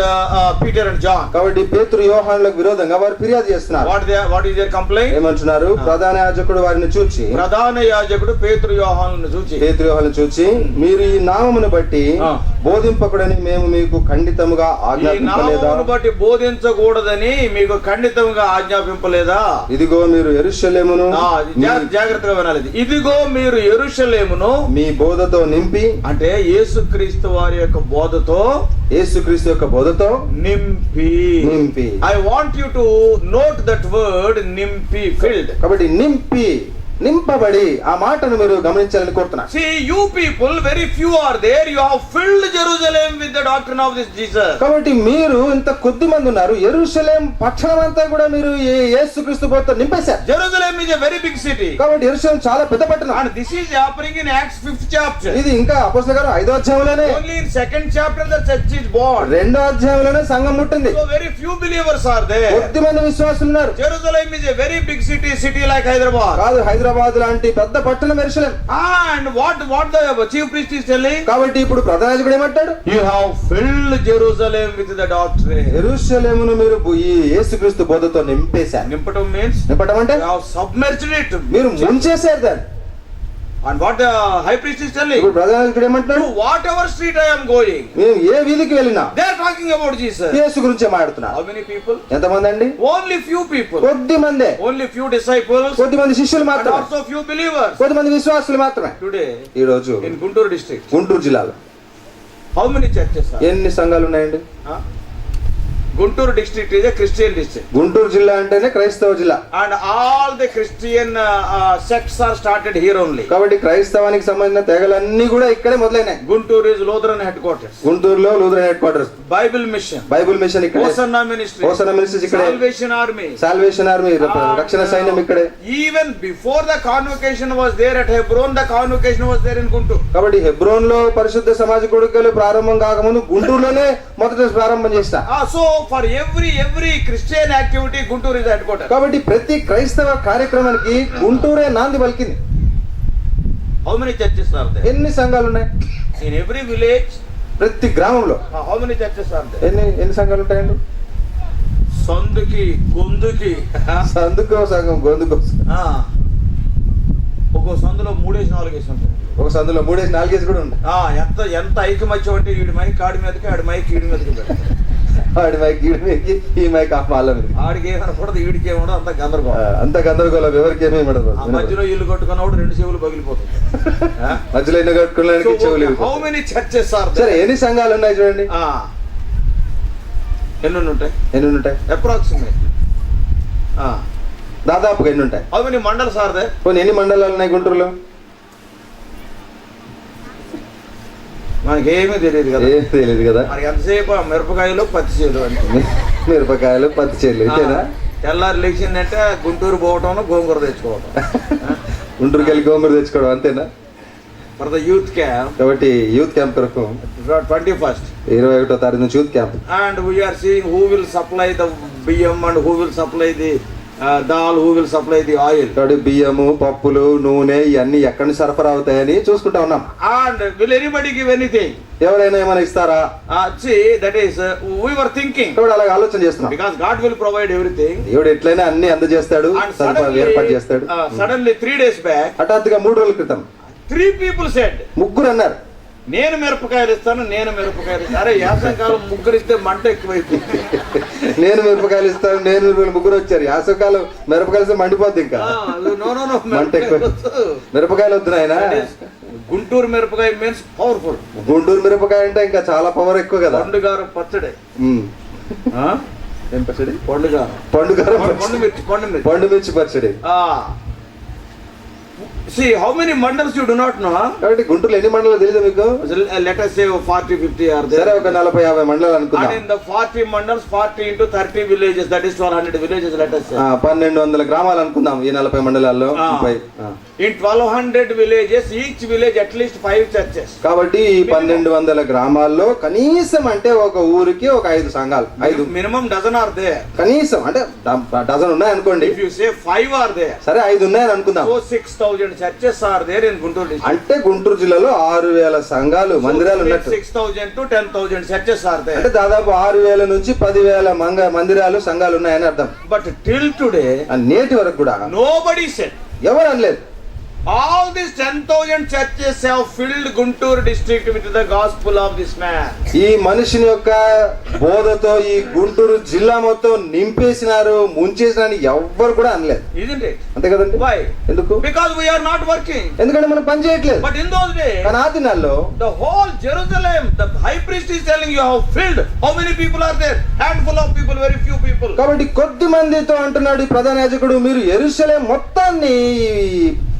Peter and John. కాబట్టి పేతురు యోహానులకు విరోధంగా వారు ఫిర్యాదు చేస్తున్నారు. What is their complaint? ఏమంటున్నారు? ప్రధాన యాజకుడు వారిని చూచి, ప్రధాన యాజకుడు పేతురు యోహానులను చూచి, పేతురు యోహానులను చూచి, మీరు ఈ నామమును బట్టి బోధింపకుడని మేము మీకు ఖండితముగా ఆజ్ఞాపింపలేదా? నామమును బట్టి బోధించకూడదని మీకు ఖండితంగా ఆజ్ఞాపింపలేదా? ఇదిగో మీరు యెరూషలేమును జాగ్రత్తగా వినాలి. ఇదిగో మీరు యెరూషలేమును మీ బోధతో నింపి, అంటే యేసుక్రీస్తు వారి యొక్క బోధతో, యేసుక్రీస్తు యొక్క బోధతో నింపి. I want you to note that word నింపి, ఫిల్డ్. కాబట్టి నింపి, నింపబడి, ఆ మాటను మీరు గమనించాలని కోరుతున్నాను. See, you people, very few are there. You have filled Jerusalem with the doctrine of this Jesus. కాబట్టి మీరు ఇంత కొద్ది మంది ఉన్నారు, యెరూషలేం పట్టణం అంతా కూడా మీరు యేసుక్రీస్తు బోధతో నింపేశారు. Jerusalem is a very big city. కాబట్టి యెరూషలేం చాలా పెద్ద పట్టణం. And this is happening in Acts 5th chapter. ఇది ఇంకా అపోస్తలుల గారు 5వ అధ్యాయంలోనే, only in 2nd chapter the church is born. 2వ అధ్యాయంలోనే సంఘం పుట్టింది. So very few believers are there. కొద్ది మంది విశ్వాసులు ఉన్నారు. Jerusalem is a very big city like Hyderabad. కాదు, హైదరాబాద్ లాంటి పెద్ద పట్టణం యెరూషలేం. And what the chief priest is telling? కాబట్టి ఇప్పుడు ప్రధాన యాజకుడు ఏమంటాడు? You have filled Jerusalem with the doctrine. యెరూషలేమును మీరు ఈ యేసుక్రీస్తు బోధతో నింపేశారు. నింపటం means నింపటం అంటే you have submerged it. మీరు ముంచేశారు దాన్ని. And what the high priest is telling? ఇప్పుడు ప్రధాన యాజకుడు ఏమంటాడు? To whatever street I am going, మేము ఏ వీధికి వెళ్ళినా they are talking about Jesus. యేసు గురించే మాట్లాడుతున్నారు. How many people? ఎంతమంది అండి? Only few people. కొద్ది మందే. Only few disciples. కొద్ది మంది శిష్యులు And మాత్రమే. also few believers. కొద్ది మంది విశ్వాసులు మాత్రమే. Today ఈ రోజు in Guntur district, గుంటూరు జిల్లాలో how many churches are? ఎన్ని సంఘాలు ఉన్నాయండి? Guntur district is a Christian district. Guntur జిల్లా అంటేనే క్రైస్తవ జిల్లా. And all the Christian sects are started here only. కాబట్టి క్రైస్తవానికి సంబంధించిన తెగలన్నీ కూడా ఇక్కడే మొదలైనాయి. Guntur is Lutheran headquarters. గుంటూరులో Lutheran headquarters. Bible mission. Bible mission ఇక్కడే. Hosanna ministry. హోసన్నా మినిస్ట్రీస్ ఇక్కడే. Salvation army. సాల్వేషన్ ఆర్మీ, రక్షణ సైన్యం ఇక్కడే. Even before the convocation was there at Hebron, the convocation was there in Guntur. కాబట్టి హెబ్రోన్ లో పరిశుద్ధ సమాజ కూడికలు ప్రారంభం కాకముందు గుంటూరులోనే మొదట ప్రారంభం చేస్తా. So for every Christian activity, Guntur is the headquarters. కాబట్టి ప్రతి క్రైస్తవ కార్యక్రమానికి గుంటూరే నాంది పలికింది. How many churches are there? ఎన్ని సంఘాలు ఉన్నాయి? In every village, ప్రతి గ్రామంలో how many churches are there? ఎన్ని సంఘాలు ఉంటాయండి? సందుకి గొందుకి సందుకో సంఘం, గొంతుకో. ఒక్కో సందులో 3-4 ఉంటాయి. ఒక సందులో 3-4 కూడా ఉంటాయి. ఎంత ఐకమత్యం అంటే వీడి మైక్ కాడి మీదకి, ఆడి మైక్ ఈడి మీదకి పెడతాడు. ఆడి మైక్ ఈడి మీదకి, ఈ మైక్ ఆ వాళ్ళ మీద. ఆడికి ఏమనకూడదు, వీడికి ఏమనదు, అంత గందరగోళం. అంత గందరగోళం, ఎవరికి ఏమీ ఉండదు. మధ్యలో ఇల్లు కట్టుకున్నప్పుడు 2 చెవులు పగిలిపోతుంది. మధ్యలో ఇల్లు కట్టుకోవడానికి చెవులు. హౌ మెనీ చర్చెస్ ఆర్ సరే, ఎన్ని సంఘాలు ఉన్నాయి చూడండి. ఎన్ని ఉంటాయి? అప్రాక్సిమేట్ దాదాపుగా ఎన్ని ఉంటాయి? How many mandals are there? కొన్ని ఎన్ని మండలాలు ఉన్నాయి గుంటూరులో? మనకేమీ తెలియదు కదా. ఏం తెలియదు కదా. మనకి ఎంతసేపు మిరపకాయలు పత్తి చేలు అంటే. మిరపకాయలు పత్తి చేలు ఇంతేనా? తెల్లారి లేచిందంటే గుంటూరు పోవటం, గోంగూర తెచ్చుకోవటం. గుంటూరుకి వెళ్ళి గోంగూర తెచ్చుకోవడం అంతేనా? For the youth camp. కాబట్టి యూత్ క్యాంప్ కొరకు 21st 21వ తారీఖు నుంచి youth camp. And we're seeing who will supply the biyyam and who will supply the dal, who will supply the oil. కాబట్టి బియ్యము, పప్పులు, నూనె ఇవన్నీ ఎక్కడి నుంచి సరఫరా అవుతాయని చూసుకుంటా ఉన్నాం. And will anybody give anything? ఎవరైనా ఏమైనా ఇస్తారా? That is we were thinking. కాబట్టి అలాగ ఆలోచన చేస్తున్నాం. Because God will provide everything. దేవుడు ఎట్లయినా అన్ని అందజేస్తాడు, ఏర్పాటు చేస్తాడు. Suddenly 3 days back, హఠాత్తుగా 3 రోజుల క్రితం 3 people said, ముగ్గురు అన్నారు, నేను మిరపకాయలు ఇస్తాను, నేను మిరపకాయలు ఇస్తాను. అరే యాసంకాలం ముగ్గురు ఇస్తే మంట ఎక్కువైపోయింది. నేను మిరపకాయలు ఇస్తాను, నేను ముగ్గురు వచ్చారు. యాసంకాలం మిరపకాయలు ఇస్తే మండిపోద్ది. ఇంకా మంట ఎక్కువ. మిరపకాయలు వద్దు నాయన. గుంటూరు మిరపకాయ మీన్స్ పవర్ఫుల్. గుంటూరు మిరపకాయ అంటే ఇంకా చాలా పవర్ ఎక్కువ కదా. పండుగారు పచ్చడి. ఏం పచ్చడి? పండుగారు. పండు మిర్చి పచ్చడి. See how many mandals you do not know? కాబట్టి గుంటూరులో ఎన్ని మండలాలు తెలియదు మీకు? Let us say 40-50 are there. సరే, ఒక 40-50 మండలాలు అనుకుందాం. And in the 40 mandals, 40 into 30 villages, that is 1200 villages, let us say. 1200 గ్రామాలు అనుకుందాం ఈ 40 మండలాల్లో. In 1200 villages, each village at least 5 churches. కాబట్టి ఈ 1200 గ్రామాల్లో కనీసం అంటే ఒక ఊరికి ఒక 5 సంఘాలు. 5 minimum dozen are there. కనీసం అంటే డజన్ ఉన్నాయి అనుకోండి. If you say 5 are there. సరే, 5 ఉన్నాయని అనుకుందాం. So 6000 churches are there in Guntur district. అంటే గుంటూరు జిల్లాలో 6000 సంఘాలు, మందిరాలు ఉన్నట్టు. 6000 to 10000 churches are there. అంటే దాదాపు 6000 నుంచి 10000 మందిరాలు, సంఘాలు ఉన్నాయని అర్థం. But till today, నేటి వరకు కూడా nobody said. ఎవరు అనలేదు. All these 10,000 churches have filled Guntur district with the gospel of this man. ఈ మనిషిని యొక్క బోధతో ఈ గుంటూరు జిల్లా మొత్తం నింపేసినారు, ముంచేసినారు ఎవ్వరు కూడా అనలేదు. Isn't it? అంతే కదండి. Why? ఎందుకు? Because we are not working. ఎందుకంటే మనం పని చేయట్లేదు. But in those days, కానీ ఆ దినాల్లో the whole Jerusalem, the high priest is telling you how filled. How many people are there? Handful of people, very few people. కాబట్టి కొద్ది మందితో అంటున్నాడు ఈ ప్రధాన యాజకుడు, మీరు యెరూషలేము మొత్తాన్ని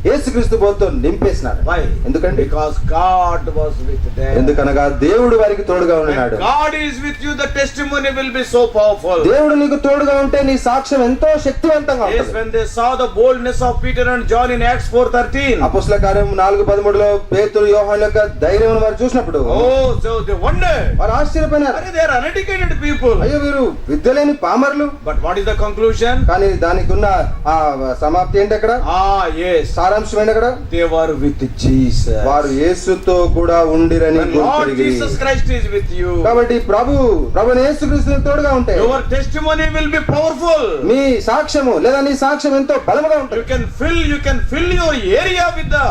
యేసుక్రీస్తు బోధతో నింపేసినారు. Why? ఎందుకంటే Because God was with them. ఎందుకనగా దేవుడు వారికి తోడుగా ఉన్నాడు. When God is with you, the testimony will be so powerful. దేవుడు నీకు తోడుగా ఉంటే నీ సాక్ష్యం ఎంతో శక్తివంతంగా Yes, ఉంటుంది. when they saw the boldness of Peter and John in Acts 4:13. అపోస్తల కార్యం 4:13లో పేతురు యోహాను యొక్క ధైర్యం వారు చూసినప్పుడు Oh, so they wondered. వారు ఆశ్చర్యపోయినారు. Are they are uneducated people? అయ్యో వీరు విద్య లేని పామర్లు. But what is the conclusion? కానీ దానికి ఉన్న ఆ సమాప్తి ఏంటి అక్కడ? Yes. సారాంశం ఏంటి అక్కడ? They were with Jesus. వారు యేసుతో కూడా ఉండిరని The Lord Jesus Christ is with you. కాబట్టి ప్రభుని యేసుక్రీస్తు తోడుగా ఉంటే Your testimony will be powerful. మీ సాక్ష్యము లేదా నీ సాక్ష్యం ఎంతో బలముగా You ఉంటుంది. can fill your area with the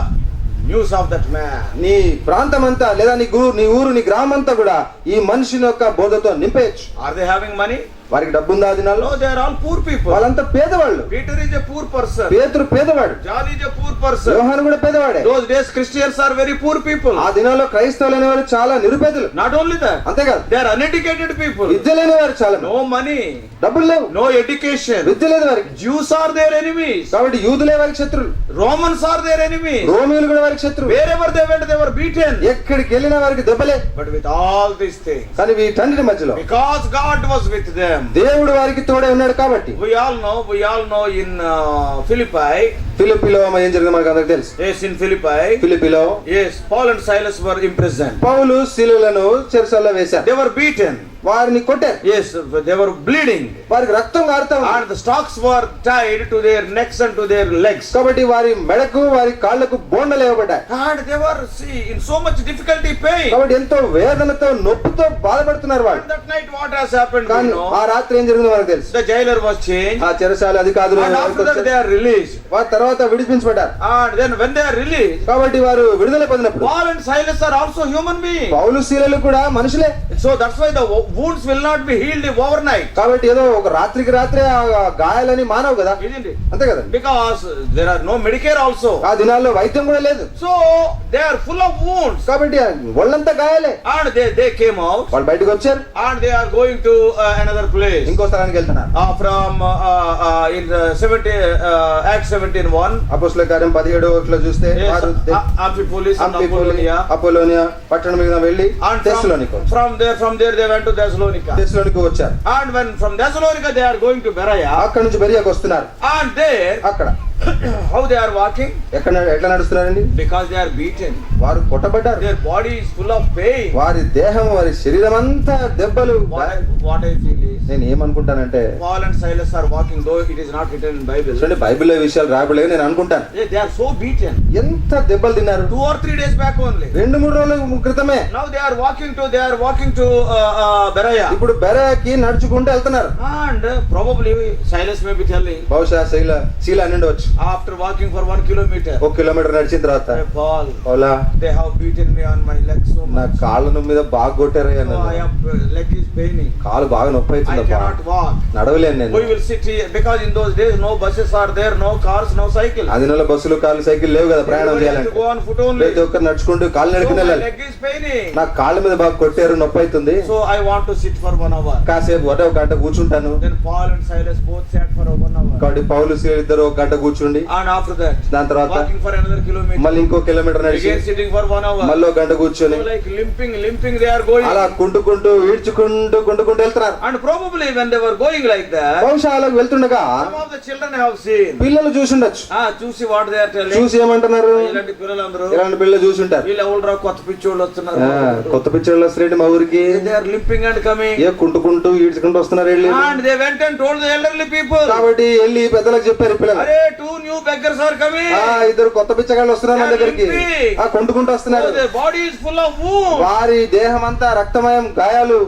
news of that man. నీ ప్రాంతం అంతా లేదా నీ ఊరు నీ గ్రామం అంతా కూడా ఈ మనిషిని యొక్క బోధతో నింపేయచ్చు. Are they having money? వారికి డబ్బు ఉందా దినాల్లో? No, they are all poor people. వాళ్ళంతా పేదవాళ్ళు. Peter is a poor person. పేతురు పేదవాడు. John is a poor person. యోహాను కూడా పేదవాడే. Those days Christians are very poor people. ఆ దినాల్లో క్రైస్తవులు అనేవారు చాలా నిరుపేదలు. Not only that, అంతేకాదు they are uneducated people. విద్య లేని వారు చాలా. No money, డబ్బులు లేవు, no education. విద్య లేదు వారికి. Jews are their enemies. కాబట్టి యూదులే వారికి శత్రులు. Romans are their enemies. రోమీయులు కూడా వారికి శత్రువు. Wherever they went, they were beaten. ఎక్కడికి వెళ్ళినా వారికి దెబ్బలే. But with all these things, కానీ వీటన్నిటి మధ్యలో because God was with them. దేవుడు వారికి తోడే ఉన్నాడు కాబట్టి. We all know in Philippi. ఫిలిప్పీలో ఏం జరిగిందో మనకు అందరికీ తెలుసు. Yes, in Philippi. ఫిలిప్పీలో Yes, Paul and Silas were imprisoned. పౌలు శిలువలను చెరసాలలో వేశారు. They were beaten. వారిని కొట్టారు. Yes, they were bleeding. వారికి రక్తం కారుతా ఉంది. And the stocks were tied to their necks and to their legs. కాబట్టి వారి మెడకు వారి కాళ్ళకు బోండలు వేయబడ్డాయి. And they were in so much difficulty, pain. కాబట్టి ఎంతో వేదనతో నొప్పితో బాధపడుతున్నారు వాళ్ళు. That night what has happened? కానీ ఆ రాత్రి ఏం జరిగిందో మనకు తెలుసు. The jailer was changed. ఆ చెరసాల అధికారులు And after that they are released. వారి తర్వాత విడిపించబడ్డారు. And then when they are released, కాబట్టి వారు విడుదల పొందినప్పుడు Paul and Silas are also human beings. పౌలు శీలలు కూడా మనుషులే. So that's why the wounds will not be healed overnight. కాబట్టి ఏదో ఒక రాత్రికి రాత్రే ఆ గాయాలని మానవు కదా. Isn't it? అంతే కదా. Because there are no Medicare also. ఆ దినాల్లో వైద్యం కూడా లేదు. So they are full of wounds. కాబట్టి ఒళ్ళంతా గాయాలే. And they came out. వాళ్ళు బయటకు వచ్చారు. And they are going to another place. ఇంకో స్థలానికి వెళ్తున్నారు. From in the Acts 17:1. అపోస్తల కార్యం 17 చూస్తే వారు Amphipolis and Apollonia. అపోలోనియా పట్టణం మీద వెళ్ళి తెస్సలోనిక. From there they went to Thessalonica. తెస్సలోనిక వచ్చారు. And when from Thessalonica they are going to Berea. అక్కడ నుంచి బెరియాకు వస్తున్నారు. And there అక్కడ how they are walking? ఎట్లా నడుస్తున్నారండి? Because they are beaten. వారు కొట్టబడ్డారు. Their body is full of pain. వారి దేహం వారి శరీరం అంతా దెబ్బలు. What I feel is, నేను ఏమనుకుంటానంటే Paul and Silas are walking, though it is not written in Bible. చూడండి బైబిల్లో విషయాలు రాయబడలేదు నేను అనుకుంటాను. They are so beaten. ఎంత దెబ్బలు తిన్నారు. 2 or 3 days back only. 2-3 రోజుల క్రితమే. Now they are walking to Berea. ఇప్పుడు బెరయాకి నడుచుకుంటూ వెళ్తున్నారు. And probably Silas may be telling, బహుశా శీల నుండి వచ్చి after walking for 1 kilometer, 1 kilometre నడిచిన తర్వాత Paul, పౌలా they have beaten me on my leg so నా much. కాళ్ళ మీద బాగా కొట్టారయ్యా. So I have leg is paining. కాలు బాగా నొప్పి I అవుతుంది. cannot walk. నడవలేను నేను. We will sit here because in those days no buses are there, no cars, no cycle. ఆ దినాల్లో బస్సులు కార్లు సైకిల్ లేవు కదా ప్రయాణం Everybody has చేయాలంటే. to go on foot only. ప్రతి ఒక్కరు నడుచుకుంటూ కాళ్ళు So నడుకుని my వెళ్ళాలి. leg is paining. నా కాళ్ళ మీద బాగా కొట్టారు నొప్పి అవుతుంది. So I want to sit for 1 hour. కాసేపు ఒక గంట కూర్చుంటాను. Then Paul and Silas both sat for 1 hour. కాబట్టి పౌలు శీల ఇద్దరు ఒక గంట కూర్చుండి And after that, దాని తర్వాత walking for another kilometer. మళ్ళీ ఇంకో కిలోమీటర్ నడిచి Again sitting for 1 hour. మళ్ళీ ఒక గంట కూర్చొని So like limping they are going. అలా కుంటుకుంటూ ఈడ్చుకుంటూ వెళ్తున్నారు. And probably when they were going like that, బహుశా అలా వెళ్తుండగా some of the children have seen. పిల్లలు చూసుండొచ్చు. చూసి what they are telling. చూసి ఏమంటున్నారు? ఇలాంటి పిల్లలందరూ ఇలాంటి పిల్లలు చూసుంటారు. వీళ్ళు ఎవరు కొత్త పిచ్చోళ్ళు వస్తున్నారు. కొత్త పిచ్చోళ్ళు వస్తారండి మా ఊరికి. They are limping and coming. ఏ కుంటుకుంటూ ఈడ్చుకుంటూ వస్తున్నారు వెళ్ళి. And they went and told the elderly people. కాబట్టి వెళ్ళి పెద్దలకు చెప్పారు పిల్లలు. అరే 2 new beggars are coming. ఇద్దరు కొత్త పిచ్చగాళ్ళు వస్తున్నారు మన దగ్గరికి. కుంటుకుంటూ వస్తున్నారు. Their body is full of wounds. వారి దేహం అంతా రక్తమయం గాయాలు.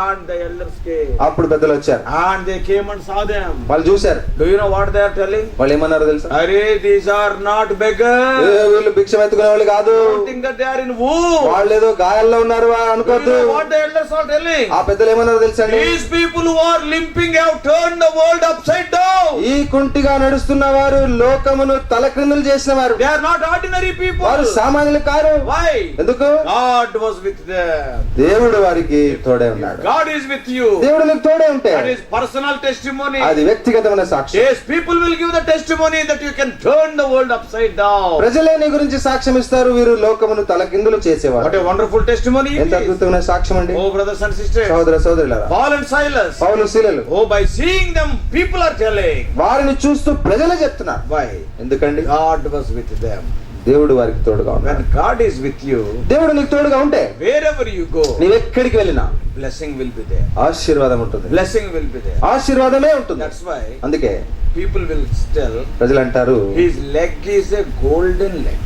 And the elders came. అప్పుడు పెద్దలు వచ్చారు. And they came and saw them. వాళ్ళు చూశారు. Do you know what they are telling? వాళ్ళు ఏమన్నారో తెలుసా? Arey, these are not beggars. వీళ్ళు భిక్షం ఎత్తుకునే వాళ్ళు కాదు. Don't think that they are in wounds. వాళ్ళు ఏదో గాయాల్లో ఉన్నారు అనుకోవద్దు. Do you know what the elders are telling? ఆ పెద్దలు ఏమన్నారో తెలుసా? These people who are limping have turned the world upside down. ఈ కుంటిగా నడుస్తున్న వారు లోకమును తలక్రిందులు చేసిన వారు. They are not ordinary people. వారు సామాన్యులు కారు. Why? ఎందుకు? God was with them. దేవుడు వారికి తోడే ఉన్నాడు. God is with you. దేవుడు నీకు తోడే ఉంటే That is personal testimony. అది వ్యక్తిగతమైన సాక్ష్యం. Yes, people will give the testimony that you can turn the world upside down. ప్రజలే నీ గురించి సాక్ష్యం ఇస్తారు, వీరు లోకమును తలకిందులు చేసేవారు. What a wonderful testimony it ఎంత is. అద్భుతమైన సాక్ష్యం అండి. Oh brothers and sisters, సోదర సోదరులారా, Paul and Silas, Paul శీలలు, oh by seeing them people are telling. వారిని చూస్తూ ప్రజలే చెప్తున్నారు. Why? ఎందుకండి? God was with them. దేవుడు వారికి తోడుగా ఉన్నాడు. When God is with you, దేవుడు నీకు తోడుగా ఉంటే wherever you go, నీవెక్కడికి వెళ్ళినా blessing will be there. ఆశీర్వాదం ఉంటుంది. Blessing will be there. ఆశీర్వాదమే ఉంటుంది. That's why అందుకే people will tell, ప్రజలు అంటారు, his leg is a golden leg.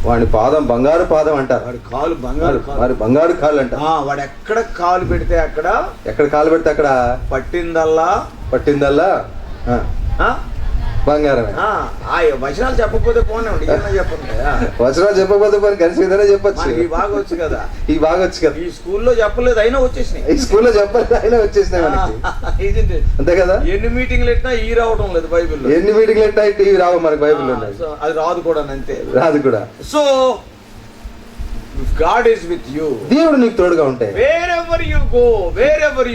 వాడి పాదం బంగారు పాదం అంటారు. వాడి కాలు బంగారు కాలు. వారి బంగారు కాళ్ళు అంటారు. వాడు ఎక్కడ కాలు పెడితే అక్కడ, ఎక్కడ కాలు పెడితే అక్కడ పట్టిందల్లా బంగారమే. ఆ వచనాలు చెప్పకపోతే పోనండి, చెప్పండి. వచనాలు చెప్పకపోతే పోనీ కలిసి చెప్పొచ్చు. ఈ బాగా వచ్చు కదా, ఈ బాగా వచ్చు కదా. ఈ స్కూల్లో చెప్పలేదు అయినా వచ్చేసినాయి. ఈ స్కూల్లో చెప్పలేదు అయినా వచ్చేసినాయి మనకి. అంతే కదా. ఎన్ని మీటింగ్లు పెట్టినా ఈ రావడం లేదు బైబిల్లో. ఎన్ని మీటింగ్లు పెట్టినా టీవీ రావు మనకి బైబిల్లో. అది రాదు కూడా, అంతే రాదు కూడా. So if God is with you, దేవుడు నీకు తోడుగా ఉంటే wherever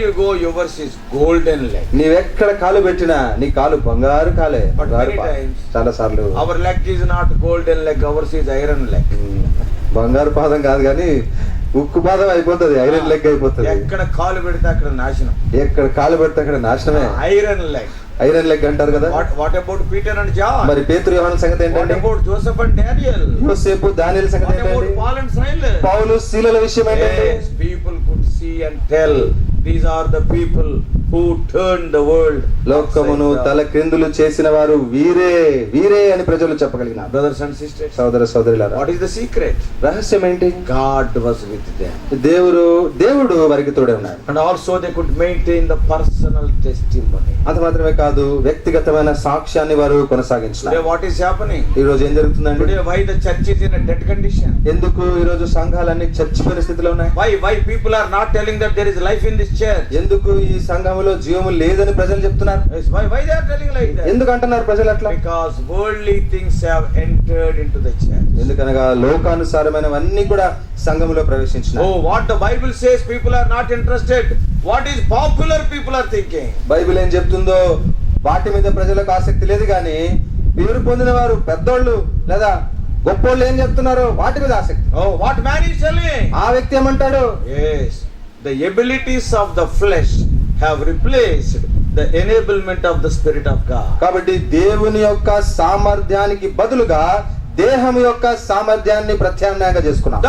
you go yours is golden leg. నీవెక్కడ కాలు పెట్టినా నీ కాలు బంగారు కాలే. చాలా సార్లు our leg is not golden leg, ours is iron leg. బంగారు పాదం కాదు కానీ ఉక్కు పాదం అయిపోతుంది, ఐరన్ లెగ్ అయిపోతుంది. ఎక్కడ కాలు పెడితే అక్కడ నాశనం. ఎక్కడ కాలు పెడితే అక్కడ నాశనమే. ఐరన్ లెగ్, ఐరన్ లెగ్ అంటారు కదా. What about Peter and John? మరి పేతురు యోహాను సంగతి ఏంటంటే? What about Joseph and Daniel? యోసేపు దానియేలు సంగతి ఏంటంటే? What about Paul and Silas? పౌలు శీలల విషయం ఏంటంటే? People could see and tell these are the people who turned the world. లోకమును తలక్రిందులు చేసిన వారు వీరే అని ప్రజలు చెప్పగలిగినారు. Brothers and sisters, సోదర సోదరులారా, what is the secret? రహస్యం ఏంటి? God was with them. దేవుడు వారికి తోడే ఉన్నాడు. And also they could maintain the personal testimony. అంత మాత్రమే కాదు, వ్యక్తిగతమైన సాక్ష్యాన్ని వారు కొనసాగించారు. Today what is happening? ఈ రోజు ఏం జరుగుతుందండి? Today why the church is in a dead condition? ఎందుకు ఈ రోజు సంఘాలన్నీ చచ్చిపోయిన స్థితిలో ఉన్నాయి? Why people are not telling that there is life in this church? ఎందుకు ఈ సంఘములో జీవము లేదని ప్రజలు చెప్తున్నారు? Why they are telling like that? ఎందుకు అంటున్నారు ప్రజలు అట్లా? Because worldly things have entered into the church. ఎందుకనగా లోకానుసారమైనవన్నీ కూడా సంఘములో ప్రవేశించినాయి. Oh, what the Bible says, people are not interested. What is popular people are thinking. Bible ఏం చెప్తుందో వాటి మీద ప్రజలకు ఆసక్తి లేదు, కానీ పేరు పొందిన వారు పెద్దోళ్ళు లేదా గొప్పోళ్ళు ఏం చెప్తున్నారో వాటి మీద ఆసక్తి. Oh, what man is telling? ఆ వ్యక్తి ఏమంటాడు? Yes, the abilities of the flesh have replaced the enablement of the Spirit of God. కాబట్టి దేవుని యొక్క సామర్థ్యానికి బదులుగా దేహం యొక్క సామర్థ్యాన్ని ప్రత్యామ్నాయంగా చేసుకున్నాం.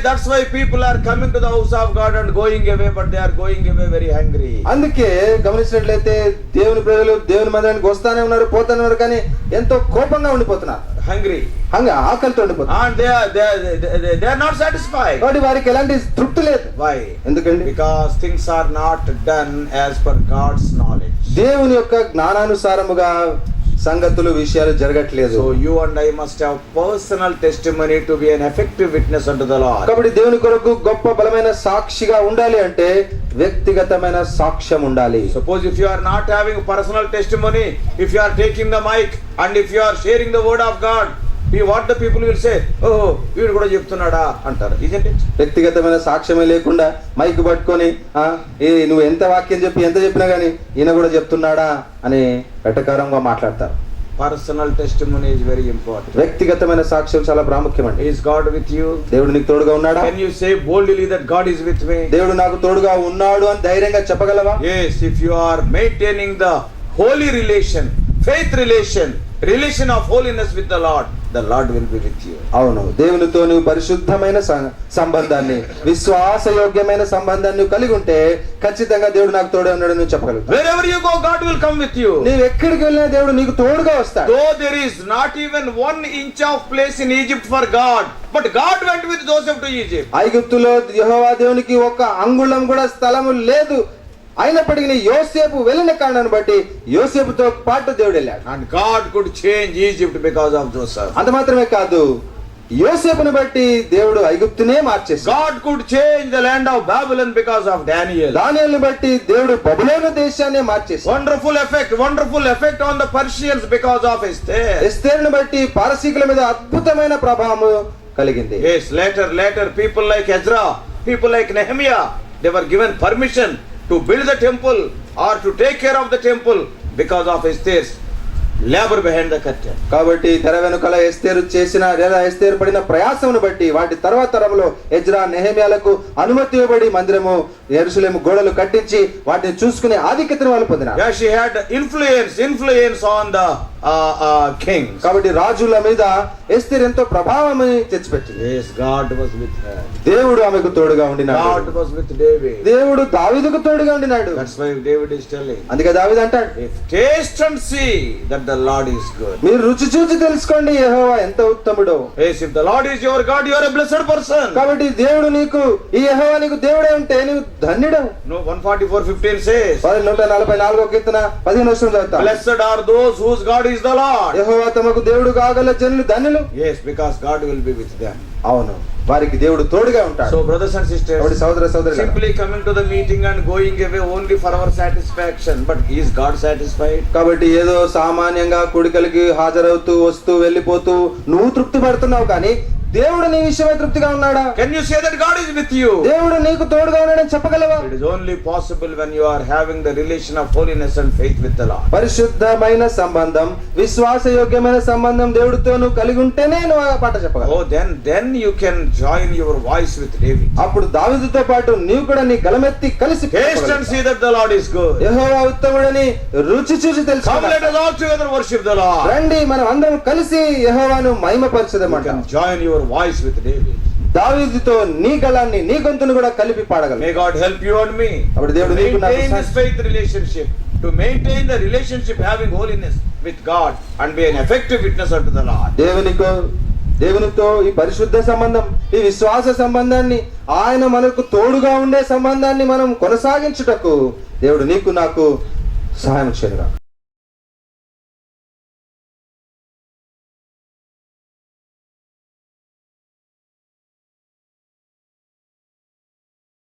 That's why people are coming to the house of God and going away, but they are going away very hungry. అందుకే గమనించినట్లయితే దేవుని ప్రజలు దేవుని మందిరానికి వస్తానే ఉన్నారు, పోతానే ఉన్నారు, కానీ ఎంతో కోపంగా ఉండిపోతున్నారు. Hungry, ఆకలితో ఉండిపోతున్నారు. and they are not satisfied. కాబట్టి వారికి ఎలాంటి తృప్తి లేదు. Why? ఎందుకండి? Because things are not done as per God's knowledge. దేవుని యొక్క జ్ఞానానుసారముగా సంగతులు విషయాలు జరగట్లేదు. So you and I must have personal testimony to be an effective witness unto the Lord. కాబట్టి దేవుని కొరకు గొప్ప బలమైన సాక్షిగా ఉండాలి అంటే వ్యక్తిగతమైన సాక్ష్యం ఉండాలి. Suppose if you are not having personal testimony, if you are taking the mic and if you are sharing the word of God, what the people will say, oh వీడు కూడా చెప్తున్నాడా అంటారు. Isn't it? వ్యక్తిగతమైన సాక్ష్యమే లేకుండా మైక్ పట్టుకొని నువ్వు ఎంత వాక్యం చెప్పి ఎంత చెప్పినా గానీ ఈయన కూడా చెప్తున్నాడా అని వెటకారంగా మాట్లాడతారు. Personal testimony is very important. వ్యక్తిగతమైన సాక్ష్యం చాలా ప్రాముఖ్యమండి. Is God with you? దేవుడు నీకు తోడుగా ఉన్నాడా? Can you say boldly that God is with me? దేవుడు నాకు తోడుగా ఉన్నాడు అని ధైర్యంగా చెప్పగలవా? Yes, if you are maintaining the holy relation, faith relation of holiness with the Lord will be with you. అవును, దేవునితో నువ్వు పరిశుద్ధమైన సంబంధాన్ని, విశ్వాసయోగ్యమైన సంబంధాన్ని కలిగి ఉంటే ఖచ్చితంగా దేవుడు నాకు తోడే ఉన్నాడు నువ్వు చెప్పగలుగుతావు. Wherever you go, God will come with you. నీవు ఎక్కడికి వెళ్ళినా దేవుడు నీకు తోడుగా వస్తాడు. Though there is not even 1 inch of place in Egypt for God, but God went with Joseph to Egypt. ఐగుప్తులో యెహోవా దేవునికి ఒక అంగుళం కూడా స్థలము లేదు, అయినప్పటికీ యోసేపు వెళ్ళిన కారణాన్ని బట్టి యోసేపుతో పాటు దేవుడు వెళ్ళాడు. And God could change Egypt because of Joseph. అంత మాత్రమే కాదు, యోసేపుని బట్టి దేవుడు ఐగుప్తునే మార్చేశాడు. God could change the land of Babylon because of Daniel. దానియేలుని బట్టి దేవుడు బబులోను దేశాన్ని మార్చేశాడు. Wonderful effect on the Persians because of Esther. ఎస్తేరుని బట్టి పారసీకుల మీద అద్భుతమైన ప్రభావం కలిగింది. Yes, later people like Ezra, people like Nehemiah, they were given permission to build the temple or to take care of the temple because of Esther's labor behind the curtain. కాబట్టి తెర వెనుకల ఎస్తేరు చేసిన లేదా ఎస్తేరు పడిన ప్రయాసమును బట్టి వాటి తర్వాత తరంలో ఎజ్రా నెహెమ్యాలకు అనుమతి ఇవ్వబడి మందిరము యెరూషలేము గోడలు కట్టించి వాటిని చూసుకునే ఆధిక్యతను వాళ్ళు పొందినారు. Yeah, she had influence on the kings. కాబట్టి రాజుల మీద ఎస్తేరు ఎంతో ప్రభావం తెచ్చిపెట్టింది. Yes, God was with her. దేవుడు ఆమెకు తోడుగా ఉండినాడు. God was with David. దేవుడు దావీదుకు తోడుగా ఉండినాడు. That's why David is telling. అందుకే దావీదు అంటాడు, If taste and see that the Lord is good. మీరు రుచి చూచి తెలుసుకోండి యెహోవా ఎంత ఉత్తముడో. Yes, if the Lord is your God, you are a blessed person. కాబట్టి దేవుడు నీకు, ఈ యెహోవా నీకు దేవుడే ఉంటే నీవు ధన్యుడు. No, 144:15 says. 144వ కీర్తన 15వ వచనం చదువుతాం. Blessed are those whose God is the Lord. యెహోవా తమకు దేవుడు కాగల జనులు ధన్యులు. Yes, because God will be with them. అవును, వారికి దేవుడు తోడుగా ఉంటాడు. So brothers and sisters, కాబట్టి సోదర సోదరులారా, simply coming to the meeting and going away only for our satisfaction, but is God satisfied? కాబట్టి ఏదో సామాన్యంగా కూడికలకి హాజరవుతూ వస్తూ వెళ్ళిపోతూ నువ్వు తృప్తి పడుతున్నావు, కానీ దేవుడు నీ విషయమై తృప్తిగా ఉన్నాడా? Can you say that God is with you? దేవుడు నీకు తోడుగా ఉన్నాడని చెప్పగలవా? It is only possible when you are having the relation of holiness and faith with the Lord. పరిశుద్ధమైన సంబంధం, విశ్వాసయోగ్యమైన సంబంధం దేవుడితో నువ్వు కలిగి ఉంటేనే నువ్వు ఆ పాట చెప్పగలవు. Oh, then you can join your voice with David. అప్పుడు దావీదుతో పాటు నీవు కూడా నీ గలమెత్తి కలిసి Taste and see that the Lord is good. యెహోవా ఉత్తముడని రుచి చూసి Come, తెలుసుకో. let us all together worship the Lord. రండి మనం అందరం కలిసి యెహోవాను You మహిమపరచుదామంట. can join your voice with David. దావీదుతో నీ గళాన్ని, నీ గొంతును కూడా కలిపి పాడగలవు. May God help you and me అప్పుడు దేవుడు to నీకు నాకు maintain this faith relationship, to maintain the relationship having holiness with God and be an effective witness unto the Lord. దేవునితో ఈ పరిశుద్ధ సంబంధం, ఈ విశ్వాస సంబంధాన్ని, ఆయన మనకు తోడుగా ఉండే సంబంధాన్ని మనం కొనసాగించుటకు దేవుడు నీకు నాకు సహాయం చేయనుగా.